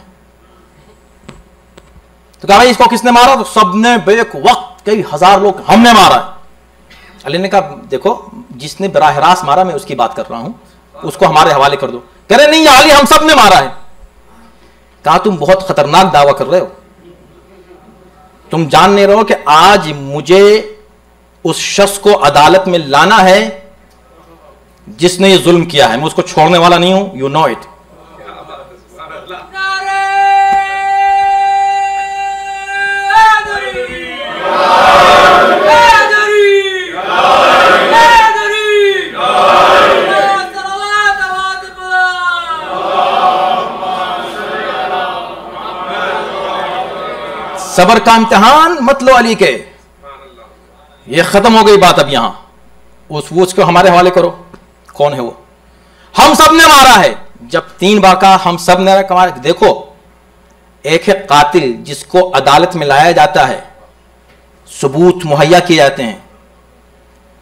Speaker 4: तो कहा भाई इसको किसने मारा? तो सबने बेक वक्त कई हजार लोग हमने मारा है। अली ने कहा देखो जिसने बराह रास्त मारा मैं उसकी बात कर रहा हूं, उसको हमारे हवाले कर दो। कह रहे नहीं अली हम सब ने मारा है। कहा तुम बहुत खतरनाक दावा कर रहे हो, तुम जान नहीं रहे हो कि आज मुझे उस शख्स को अदालत में लाना है जिसने ये जुल्म किया है, मैं उसको छोड़ने वाला नहीं हूं, यू नो इट। सबर का इम्तिहान मत लो अली के, ये खत्म हो गई बात। अब यहां उसको हमारे हवाले करो, कौन है वो? हम सब ने मारा है। जब 3 बार का हम सब ने कमाया, देखो एक है कातिल जिसको अदालत में लाया जाता है, सबूत मुहैया किए जाते हैं,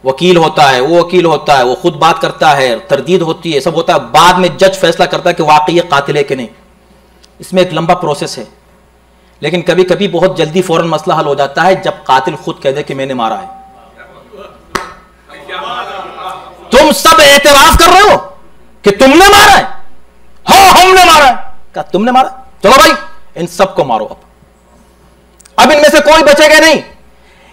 Speaker 4: वकील होता है, वो वकील होता है, वो खुद बात करता है, तरदीद होती है, सब होता है, बाद में जज फैसला करता है कि वाकई ये कातिल है कि नहीं। इसमें एक लंबा प्रोसेस है, लेकिन कभी कभी बहुत जल्दी फौरन मसला हल हो जाता है जब कातिल खुद कह दे कि मैंने मारा है। तुम सब एतराफ कर रहे हो कि तुमने मारा है, हाँ हमने मारा है। क्या तुमने मारा? चलो भाई इन सबको मारो। अब इनमें से कोई बचेगा नहीं।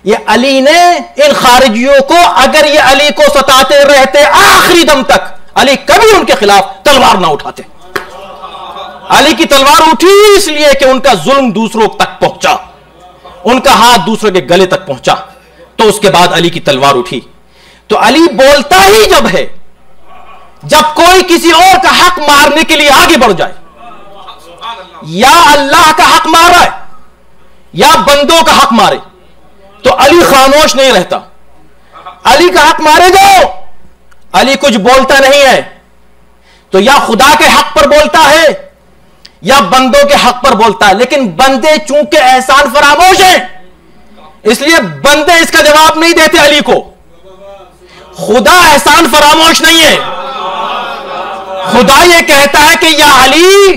Speaker 4: ये अली ने इन खारिजियों को, अगर ये अली को सताते रहते आखिरी दम तक, अली कभी उनके खिलाफ तलवार ना उठाते। अली की तलवार उठी इसलिए कि उनका जुल्म दूसरों तक पहुंचा, उनका हाथ दूसरों के गले तक पहुंचा, तो उसके बाद अली की तलवार उठी। तो अली बोलता ही जब है जब कोई किसी और का हक मारने के लिए आगे बढ़ जाए, या अल्लाह का हक मार रहा है या बंदों का हक मारे, तो अली खामोश नहीं रहता। अली का हक मारे जाओ, अली कुछ बोलता नहीं है, तो या खुदा के हक पर बोलता है या बंदों के हक पर बोलता है। लेकिन बंदे चूंकि एहसान फरामोश हैं, इसलिए बंदे इसका जवाब नहीं देते अली को। खुदा एहसान फरामोश नहीं है, खुदा यह कहता है कि या अली,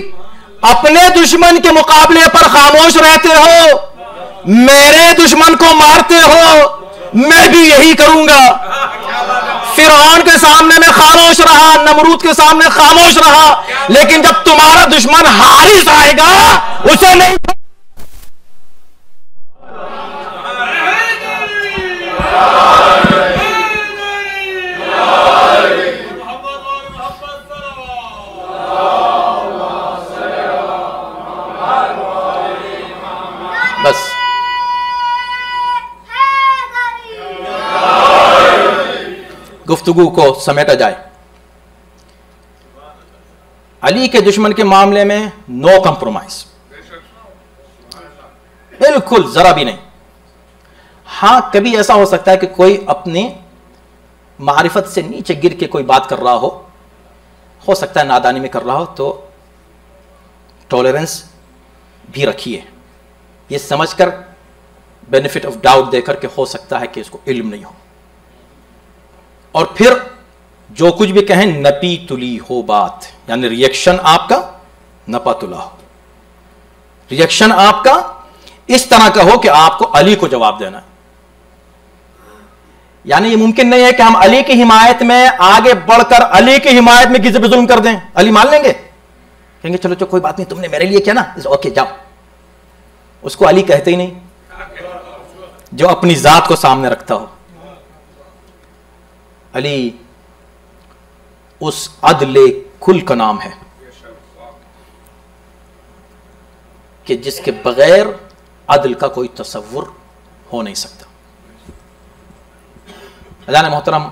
Speaker 4: अपने दुश्मन के मुकाबले पर खामोश रहते हो, मेरे दुश्मन को मारते हो, मैं भी यही करूंगा। फिरौन के सामने मैं खामोश रहा, नमरूद के सामने खामोश रहा, लेकिन जब तुम्हारा दुश्मन हारिस आएगा उसे नहीं। बस गुफ्तगू को समेटा जाए। अली के दुश्मन के मामले में नो कंप्रोमाइज, बिल्कुल जरा भी नहीं। हां, कभी ऐसा हो सकता है कि कोई अपनी मारिफत से नीचे गिर के कोई बात कर रहा हो सकता है नादानी में कर रहा हो, तो टॉलरेंस भी रखिए, ये समझकर बेनिफिट ऑफ डाउट देकर के हो सकता है कि इसको इल्म नहीं हो, और फिर जो कुछ भी कहें नपी तुली हो बात, यानी रिएक्शन आपका नपा तुला हो, रिएक्शन आपका इस तरह का हो कि आपको अली को जवाब देना है। यानी ये मुमकिन नहीं है कि हम अली की हिमायत में आगे बढ़कर अली की हिमायत में किसी पे जुल्म कर दें। अली मान लेंगे, कहेंगे चलो कोई बात नहीं, तुमने मेरे लिए किया ना, ओके जाओ। उसको अली कहते ही नहीं, जो अपनी जात को सामने रखता हो। अली उस अदले कुल का नाम है कि जिसके बगैर अदल का कोई तसव्वुर हो नहीं सकता। अज़ान मोहतरम,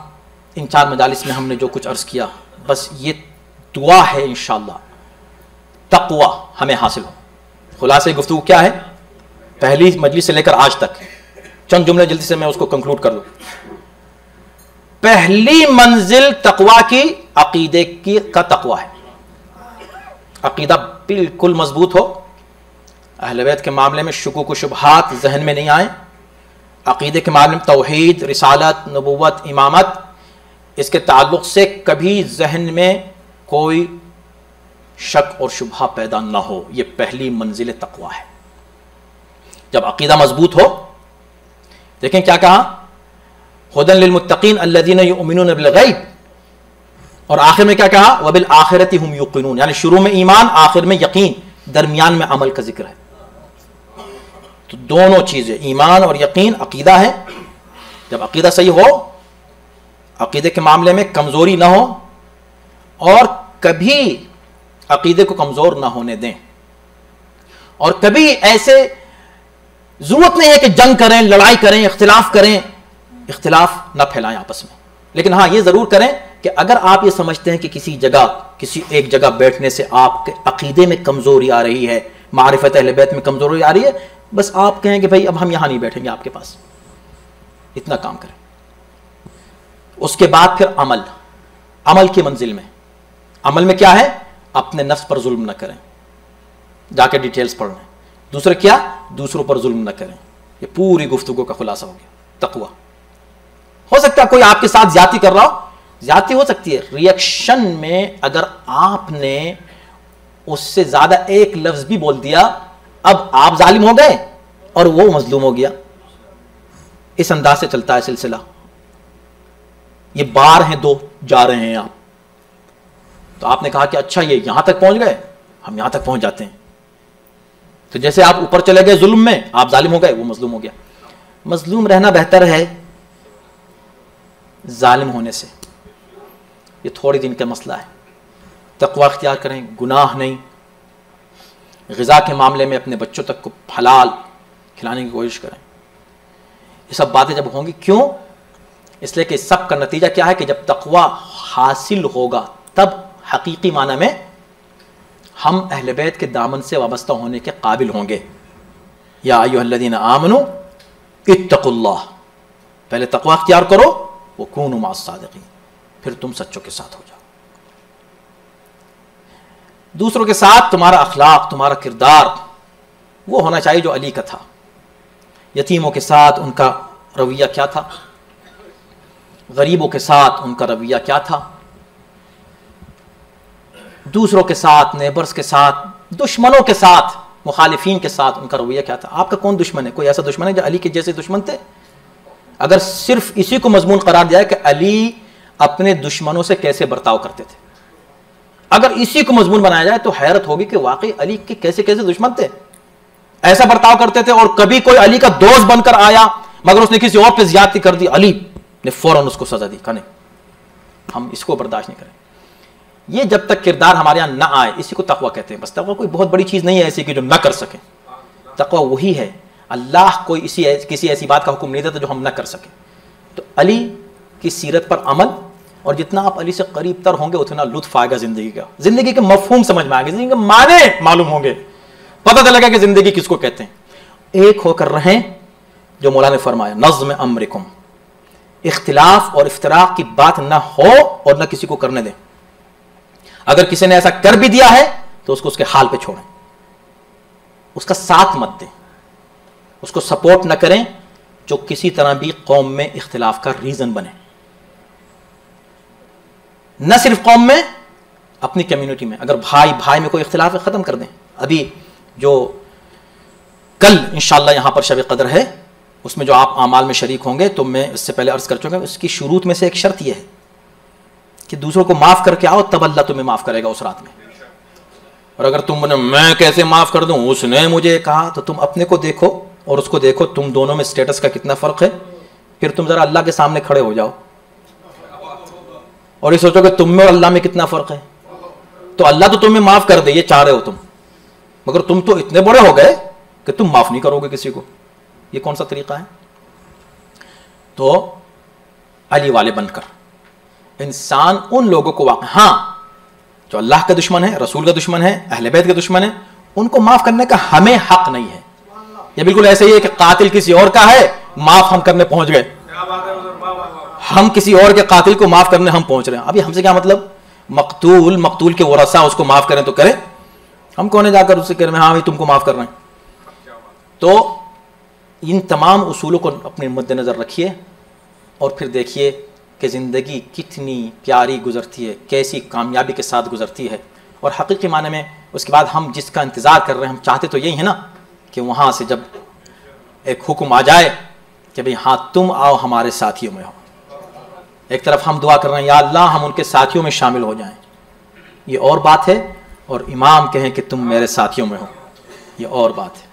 Speaker 4: इन 4 मजालिस में हमने जो कुछ अर्ज किया, बस ये दुआ है इंशाअल्लाह तक़वा हमें हासिल हो। खुलासे गुफ्तगू क्या है, पहली मजलिस से लेकर आज तक, चंद जुमले जल्दी से मैं उसको कंक्लूड कर दूं। पहली मंजिल तक़वा की अकीदे की का तक़वा है। अकीदा बिल्कुल मजबूत हो, अहले बैत के मामले में शुकूक व शुबहात जहन में नहीं आए, अकीदे के मामले में तौहीद, रिसालत, नबुव्वत, इमामत, इसके ताल्लुक से कभी जहन में कोई शक और शुबहा पैदा ना हो। यह पहली मंजिल तक़वा है। जब अकीदा मजबूत हो, देखें क्या कहा, हुदन लिलमुत्तकीन अल्लज़ीना युमिनून बिल गैब, और आखिर में क्या कहा, वबिल आखिरति हुम युक़िनून, यानी शुरू में ईमान, आखिर में यकीन, दरमियान में अमल का जिक्र है। तो दोनों चीजें, ईमान और यकीन, अकीदा है। जब अकीदा सही हो, अकीदे के मामले में कमजोरी ना हो, और कभी अकीदे को कमजोर ना होने दें, और कभी ऐसे जरूरत नहीं है कि जंग करें, लड़ाई करें, इख्तिलाफ करें, इख्तिलाफ ना फैलाएं आपस में। लेकिन हाँ, ये जरूर करें कि अगर आप ये समझते हैं कि किसी एक जगह बैठने से आपके अकीदे में कमजोरी आ रही है, मारिफत अहले बैत में कमजोरी आ रही है, बस आप कहें कि भाई अब हम यहां नहीं बैठेंगे आपके पास, इतना काम करें। उसके बाद फिर अमल की मंजिल में, अमल में क्या है, अपने नफ्स पर जुल्म न करें, जाके डिटेल्स पढ़ लें। दूसरा क्या, दूसरों पर जुल्म न करें। ये पूरी गुफ्तगू का खुलासा हो गया तक़वा। हो सकता है कोई आपके साथ ज्यादती कर रहा हो, ज्यादती हो सकती है, रिएक्शन में अगर आपने उससे ज्यादा एक लफ्ज भी बोल दिया, अब आप जालिम हो गए और वो मजलूम हो गया। इस अंदाज से चलता है सिलसिला। ये बार हैं, 2 जा रहे हैं आप, तो आपने कहा कि अच्छा ये यहां तक पहुंच गए, हम यहां तक पहुंच जाते हैं। तो जैसे आप ऊपर चले गए जुल्म में, आप जालिम हो गए, वो मजलूम हो गया। मजलूम रहना बेहतर है जालिम होने से। ये थोड़े दिन का मसला है। तक़वा इख्तियार करें, गुनाह नहीं, ग़िज़ा के मामले में अपने बच्चों तक को हलाल खिलाने की कोशिश करें। ये सब बातें जब होंगी, क्यों? इसलिए कि सब का नतीजा क्या है कि जब तक़वा हासिल होगा तब हकीकी माना में हम अहले बैत के दामन से वाबस्ता होने के काबिल होंगे। या अय्युहल्लज़ीना आमनू इत्तक़ुल्लाह, पहले तक़वा अख्तियार करो, वो कूनू मास्सादिक़ीन, फिर तुम सच्चों के साथ हो जाओ। दूसरों के साथ तुम्हारा अखलाक, तुम्हारा किरदार वो होना चाहिए जो अली का था। यतीमों के साथ उनका रवैया क्या था, गरीबों के साथ उनका रवैया क्या था, दूसरों के साथ, नेबर्स के साथ, दुश्मनों के साथ, मुखालिफीन के साथ उनका रवैया क्या था। आपका कौन दुश्मन है? कोई ऐसा दुश्मन है जो अली के जैसे दुश्मन थे? अगर सिर्फ इसी को मजमून करार दिया है कि अली अपने दुश्मनों से कैसे बर्ताव करते थे, अगर इसी को मजमून बनाया जाए तो हैरत होगी कि वाकई अली के कैसे कैसे दुश्मन थे, ऐसा बर्ताव करते थे। और कभी कोई अली का दोस्त बनकर आया मगर उसने किसी और पे ज्यादती कर दी, अली ने फौरन उसको सजा दी, कहने हम इसको बर्दाश्त नहीं करें। ये जब तक किरदार हमारे यहां ना आए, इसी को तकवा कहते हैं। बस तकवा कोई बहुत बड़ी चीज नहीं है ऐसी कि जो ना कर सके। तकवा वही है, अल्लाह कोई किसी ऐसी बात का हुक्म नहीं देता जो हम ना कर सके। तो अली की सीरत पर अमल, और जितना आप अली से करीब तर होंगे उतना लुत्फ आएगा जिंदगी का, जिंदगी के मफहूम समझ में आएंगे, जिंदगी के माने मालूम होंगे, पता चलेगा कि जिंदगी किसको कहते हैं। एक होकर रहें, जो मौला ने फरमाया नज़्म अम्रिकुम, इख्तिलाफ और इफ्तराक की बात ना हो और ना किसी को करने दें। अगर किसी ने ऐसा कर भी दिया है तो उसको उसके हाल पे छोड़ें, उसका साथ मत दें, उसको सपोर्ट ना करें जो किसी तरह भी कौम में इख्तिलाफ का रीजन बने। न सिर्फ कौम में, अपनी कम्युनिटी में अगर भाई भाई में कोई इख्तिलाफ है खत्म कर दें। अभी जो कल इंशाअल्लाह यहां पर शब कदर है, उसमें जो आप आमाल में शरीक होंगे, तो मैं इससे पहले अर्ज कर चुका हूं, उसकी शुरूत में से एक शर्त यह है कि दूसरों को माफ करके आओ, तब अल्लाह तुम्हें माफ करेगा उस रात में। और अगर तुम मैं कैसे माफ कर दूं, उसने मुझे कहा, तो तुम अपने को देखो और उसको देखो, तुम दोनों में स्टेटस का कितना फर्क है। फिर तुम जरा अल्लाह के सामने खड़े हो जाओ और ये सोचो कि तुम में और अल्लाह में कितना फर्क है। तो अल्लाह तो तुम्हें माफ कर दे, ये चाह रहे हो तुम, मगर तुम तो इतने बड़े हो गए कि तुम माफ नहीं करोगे किसी को। ये कौन सा तरीका है? तो अली वाले बनकर इंसान उन लोगों को हाँ, जो अल्लाह का दुश्मन है, रसूल का दुश्मन है, अहले बैत का दुश्मन है, उनको माफ करने का हमें हक नहीं है। ये बिल्कुल ऐसे ही है कि कातिल किसी और का है, माफ हम करने पहुंच गए, हम किसी और के कातिल को माफ करने हम पहुंच रहे हैं। अभी हमसे क्या मतलब? मकतूल के वरसा उसको माफ करें तो करें, हम कौन है जाकर उससे कह रहे हैं हाँ भाई तुमको माफ कर रहे हैं। तो इन तमाम उसूलों को अपने मद्देनजर रखिए और फिर देखिए कि ज़िंदगी कितनी प्यारी गुजरती है, कैसी कामयाबी के साथ गुजरती है। और हकीकी माने में उसके बाद हम जिसका इंतज़ार कर रहे हैं, हम चाहते तो यही है ना कि वहाँ से जब एक हुक्म आ जाए कि भाई हाँ तुम आओ हमारे साथियों में हो। एक तरफ हम दुआ कर रहे हैं या अल्लाह हम उनके साथियों में शामिल हो जाएं, ये और बात है, और इमाम कहें कि तुम मेरे साथियों में हो, ये और बात है।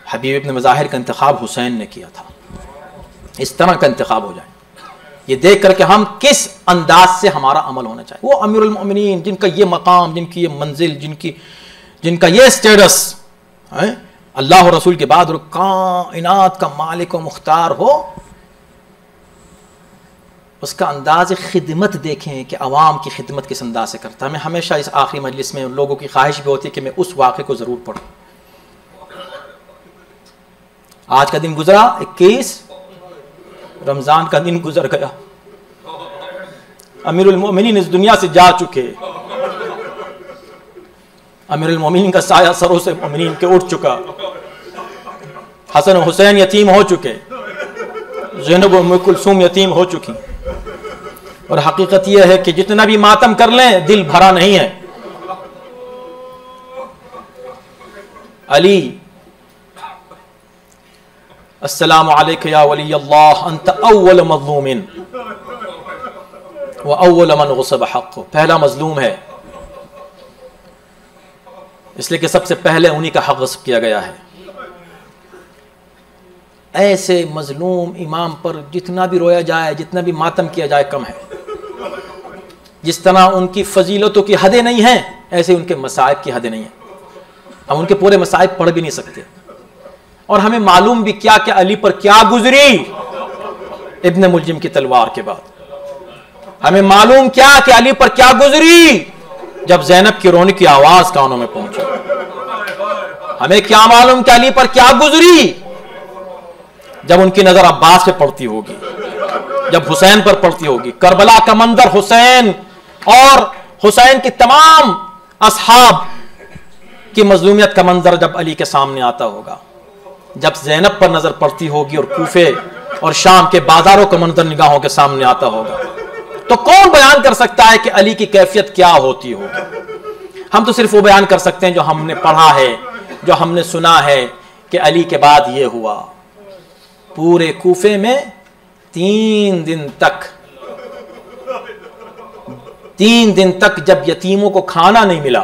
Speaker 4: हबीब इब्न मज़ाहिर का इंतखाब हुसैन ने किया था, इस तरह का इंतखाब हो जाए, ये देख करके हम किस अंदाज से हमारा अमल होना चाहिए। वो अमीरुल मोमिनीन जिनका ये मकाम, जिनकी ये मंजिल, जिनका ये स्टेटस है, अल्लाह और रसूल के बाद और कायनात का मालिक व मुख्तार हो, उसका अंदाज़ खिदमत देखें कि अवाम की खिदमत किस अंदाज से करता है। मैं हमेशा इस आखिरी मजलिस में लोगों की ख्वाहिश भी होती है कि मैं उस वाक़े को ज़रूर पढ़ूँ। आज का दिन गुजरा 21, रमज़ान का दिन गुजर गया, अमीरुल मोमिनीन इस दुनिया से जा चुके, अमीरुल मोमिनीन का साया सरों से मोमिनीन के उठ चुका, हसन और हुसैन यतीम हो चुके, ज़ैनब और उम्मे कुलसूम यतीम हो चुकी। और हकीकत यह है कि जितना भी मातम कर लें दिल भरा नहीं है। अली अस्सलामु अलैका या वली अल्लाह अंत अव्वल मज़लूमिन व अव्वल मन ग़ुसिब हक़्क़ु, पहला मजलूम है इसलिए कि सबसे पहले उन्हीं का हक ग़स्ब किया गया है। ऐसे मजलूम इमाम पर जितना भी रोया जाए, जितना भी मातम किया जाए कम है। जिस तरह उनकी फजीलतों की हदें नहीं हैं, ऐसे उनके मसाइब की हद नहीं है, हम उनके पूरे मसाइब पढ़ भी नहीं सकते। और हमें मालूम भी क्या कि अली पर क्या गुजरी इब्न मुलजिम की तलवार के बाद, हमें मालूम क्या कि अली पर क्या गुजरी जब ज़ैनब की रोने की आवाज कानों में पहुंची, हमें क्या मालूम कि अली पर क्या गुजरी जब उनकी नजर अब्बास पे पड़ती होगी, जब हुसैन पर पड़ती होगी। करबला का मंजर, हुसैन और हुसैन की तमाम असहाब की मजलूमियत का मंजर जब अली के सामने आता होगा, जब ज़ैनब पर नजर पड़ती होगी और कूफे और शाम के बाजारों का मंजर निगाहों के सामने आता होगा, तो कौन बयान कर सकता है कि अली की कैफियत क्या होती होगी। हम तो सिर्फ वो बयान कर सकते हैं जो हमने पढ़ा है, जो हमने सुना है कि अली के बाद ये हुआ। पूरे कूफे में 3 दिन तक जब यतीमों को खाना नहीं मिला,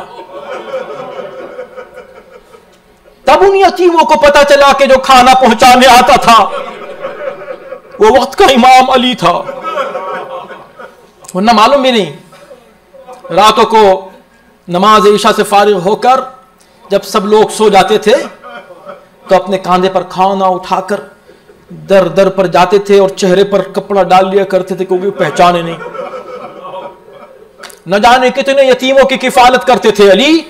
Speaker 4: तब उन यतीमों को पता चला कि जो खाना पहुंचाने आता था वो वक्त का इमाम अली था, वरना मालूम भी नहीं। रातों को नमाज ईशा से फारिग होकर जब सब लोग सो जाते थे तो अपने कांधे पर खाना उठाकर दर दर पर जाते थे और चेहरे पर कपड़ा डाल लिया करते थे क्योंकि पहचाने नहीं। न जाने कितने यतीमों की किफालत करते थे अली,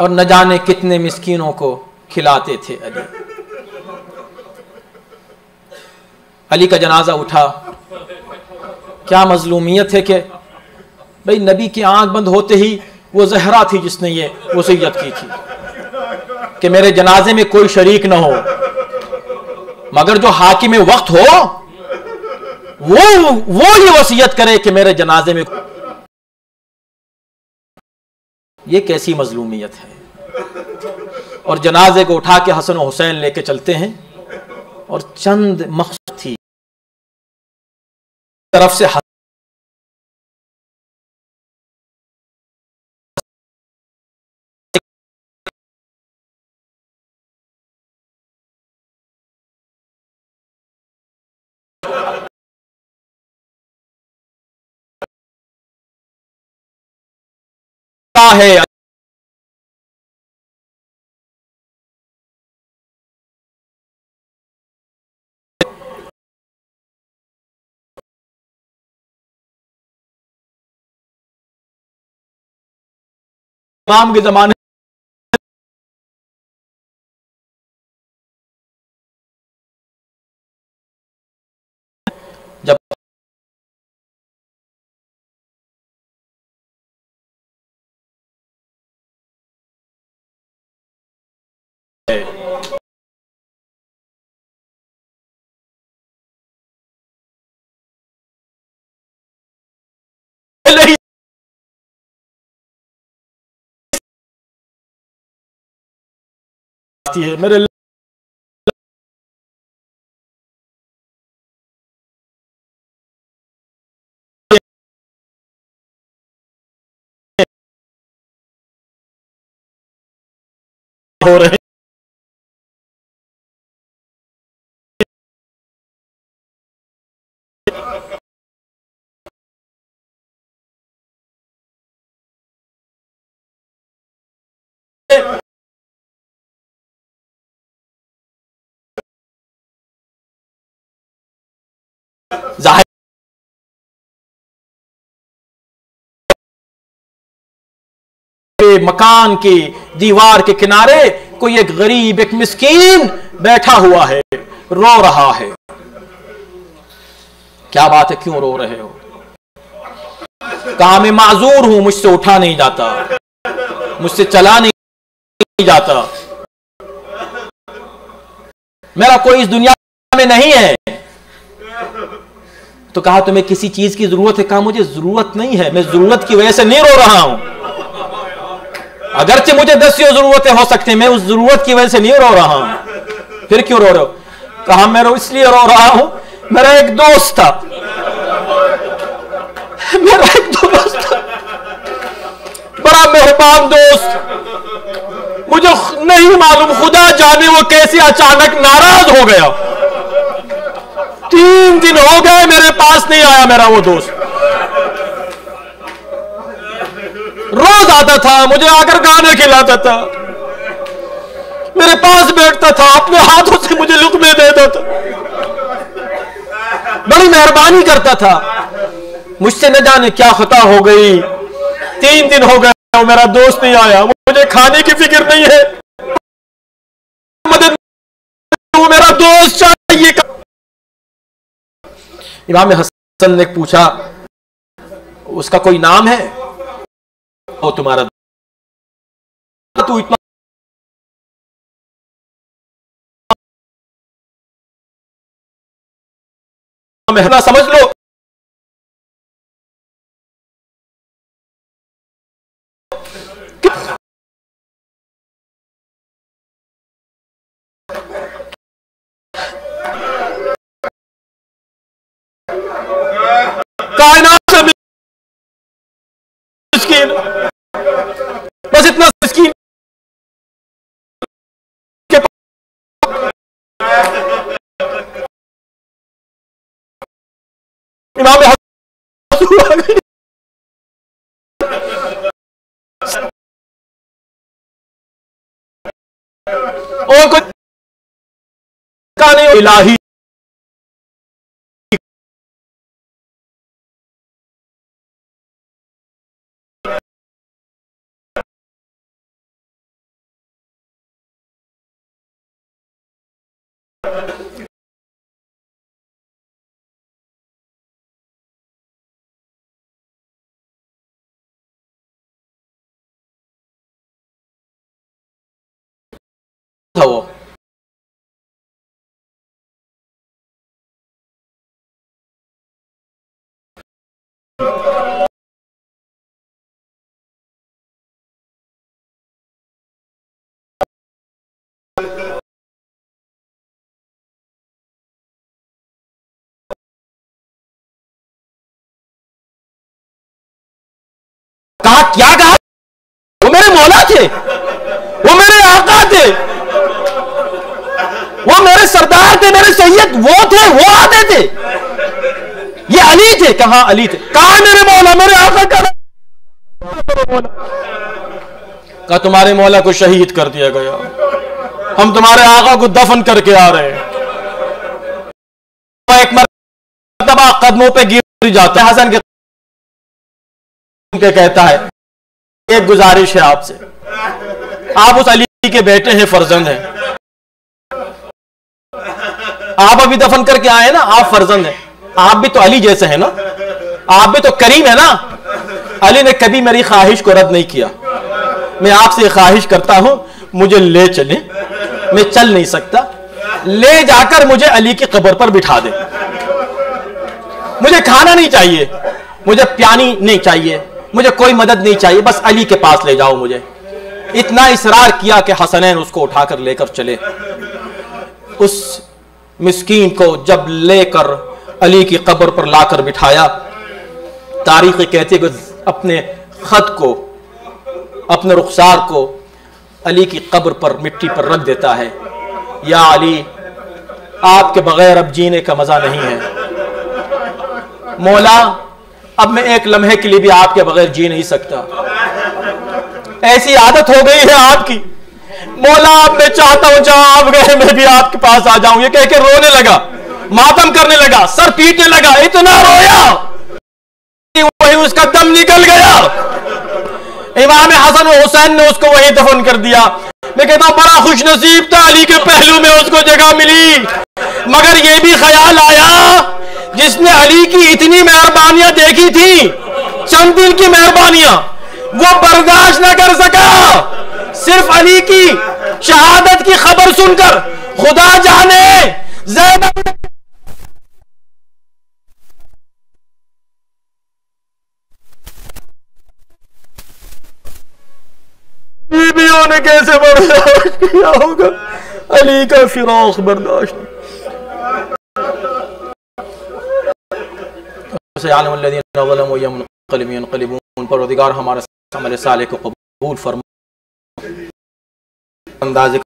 Speaker 4: और न जाने कितने मिस्कीनों को खिलाते थे अली। अली का जनाजा उठा, क्या मजलूमियत है कि भाई नबी की आंख बंद होते ही वो जहरा थी जिसने ये वसीयत की थी कि मेरे जनाजे में कोई शरीक ना हो, मगर जो हाकिम वक्त हो वो ये वसीयत करे कि मेरे जनाजे में। ये कैसी मजलूमियत है। और जनाजे को उठा के हसन और हुसैन लेके चलते हैं और चंद मखसूद थी तरफ से है इमाम के जमाने जब है मेरे हो रहे जाहिर मकान की दीवार के किनारे कोई एक गरीब, एक मिस्कीन बैठा हुआ है, रो रहा है। क्या बात है, क्यों रो रहे हो? कहा मैं माजूर हूं, मुझसे उठा नहीं जाता, मुझसे चला नहीं जाता, मेरा कोई इस दुनिया में नहीं है। तो कहा तुम्हें किसी चीज की जरूरत है? कहा मुझे जरूरत नहीं है, मैं जरूरत की वजह से नहीं रो रहा हूं। अगरचे मुझे 10 जरूरतें हो सकती हैं, मैं उस जरूरत की वजह से नहीं रो रहा हूं। फिर क्यों रो रहे हो? कहा मैं इसलिए रो रहा हूं, मेरा एक दोस्त था, मेरा एक दोस्त था, बड़ा मेहरबान दोस्त, मुझे नहीं मालूम, खुदा जाने वो कैसे अचानक नाराज हो गया। 3 दिन हो गए मेरे पास नहीं आया मेरा वो दोस्त। रोज आता था, मुझे आकर खाना खिलाता था, मेरे पास बैठता था, अपने हाथों से मुझे लुक़मे देता था, बड़ी मेहरबानी करता था। मुझसे न जाने क्या खता हो गई, 3 दिन हो गए मेरा दोस्त नहीं आया, मुझे खाने की फिक्र नहीं है, मदद, वो मेरा दोस्त चाहिए। इमाम हसन ने पूछा, उसका कोई नाम है? वो तुम्हारा, तू इतना महंगा समझ लो, कायनात से मिस्कीन, बस इतना मिस्कीन के इमाम हसन और कुछ का नहीं, इलाही था वो। कहा, क्या कहा? वो मेरे मौला थे, वो मेरे आका थे, वो मेरे सरदार थे, मेरे सैयद वो थे, वो आते थे, ये अली थे। कहा अली थे? कहा मेरे मौला, मेरे आका का कहा तुम्हारे मौला को शहीद कर दिया गया, हम तुम्हारे आका को दफन करके आ रहे हैं। एक मर्तबा कदमों पे गिर जाता है, हसन के कहता है, एक गुजारिश है आपसे, आप उस अली के बेटे हैं, फर्जंद हैं, आप अभी दफन करके आए ना, आप फर्जंद हैं, आप भी तो अली जैसे हैं ना, आप भी तो करीम है ना। अली ने कभी मेरी ख्वाहिश को रद्द नहीं किया, मैं आपसे ख्वाहिश करता हूं, मुझे ले चले, मैं चल नहीं सकता, ले जाकर मुझे अली की कब्र पर बिठा दे, मुझे खाना नहीं चाहिए, मुझे पानी नहीं चाहिए, मुझे कोई मदद नहीं चाहिए, बस अली के पास ले जाओ मुझे। इतना इसरार किया कि हसनैन उसको उठाकर लेकर चले। उस मिस्कीन को जब लेकर अली की कब्र पर लाकर बिठाया, तारीख कहती है अपने खत को, अपने रुखसार को अली की कब्र पर मिट्टी पर रख देता है, या अली आपके बगैर अब जीने का मजा नहीं है, मौला अब मैं एक लम्हे के लिए भी आपके बगैर जी नहीं सकता, ऐसी आदत हो गई है आपकी, मौला अब मैं चाहता हूं जहां आप गए मैं भी आपके पास आ जाऊं। ये कह के रोने लगा, मातम करने लगा, सर पीटने लगा, इतना रोया वही उसका दम निकल गया। इमाम हसन और हुसैन ने उसको वही दफन कर दिया। मैं कहता हूं बड़ा खुश नसीब था, अली के पहलू में उसको जगह मिली, मगर यह भी ख्याल आया जिसने अली की इतनी मेहरबानियां देखी थी, चंद दिन की मेहरबानियां, वो बर्दाश्त न कर सका। सिर्फ अली की शहादत की खबर सुनकर खुदा जाने ज़ैनब बीवियों ने कैसे बर्दाश्त किया होगा, अली का फिराक बर्दाश्त नहीं। परवरदिगार हमारे अमल साले को कबूल फरमा, अंदाज़े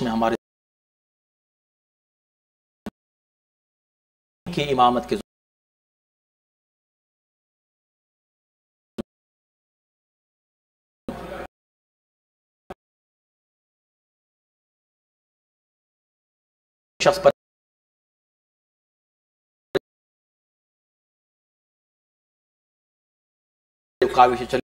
Speaker 4: में हमारे की इमामत के शख्स पर काविश चल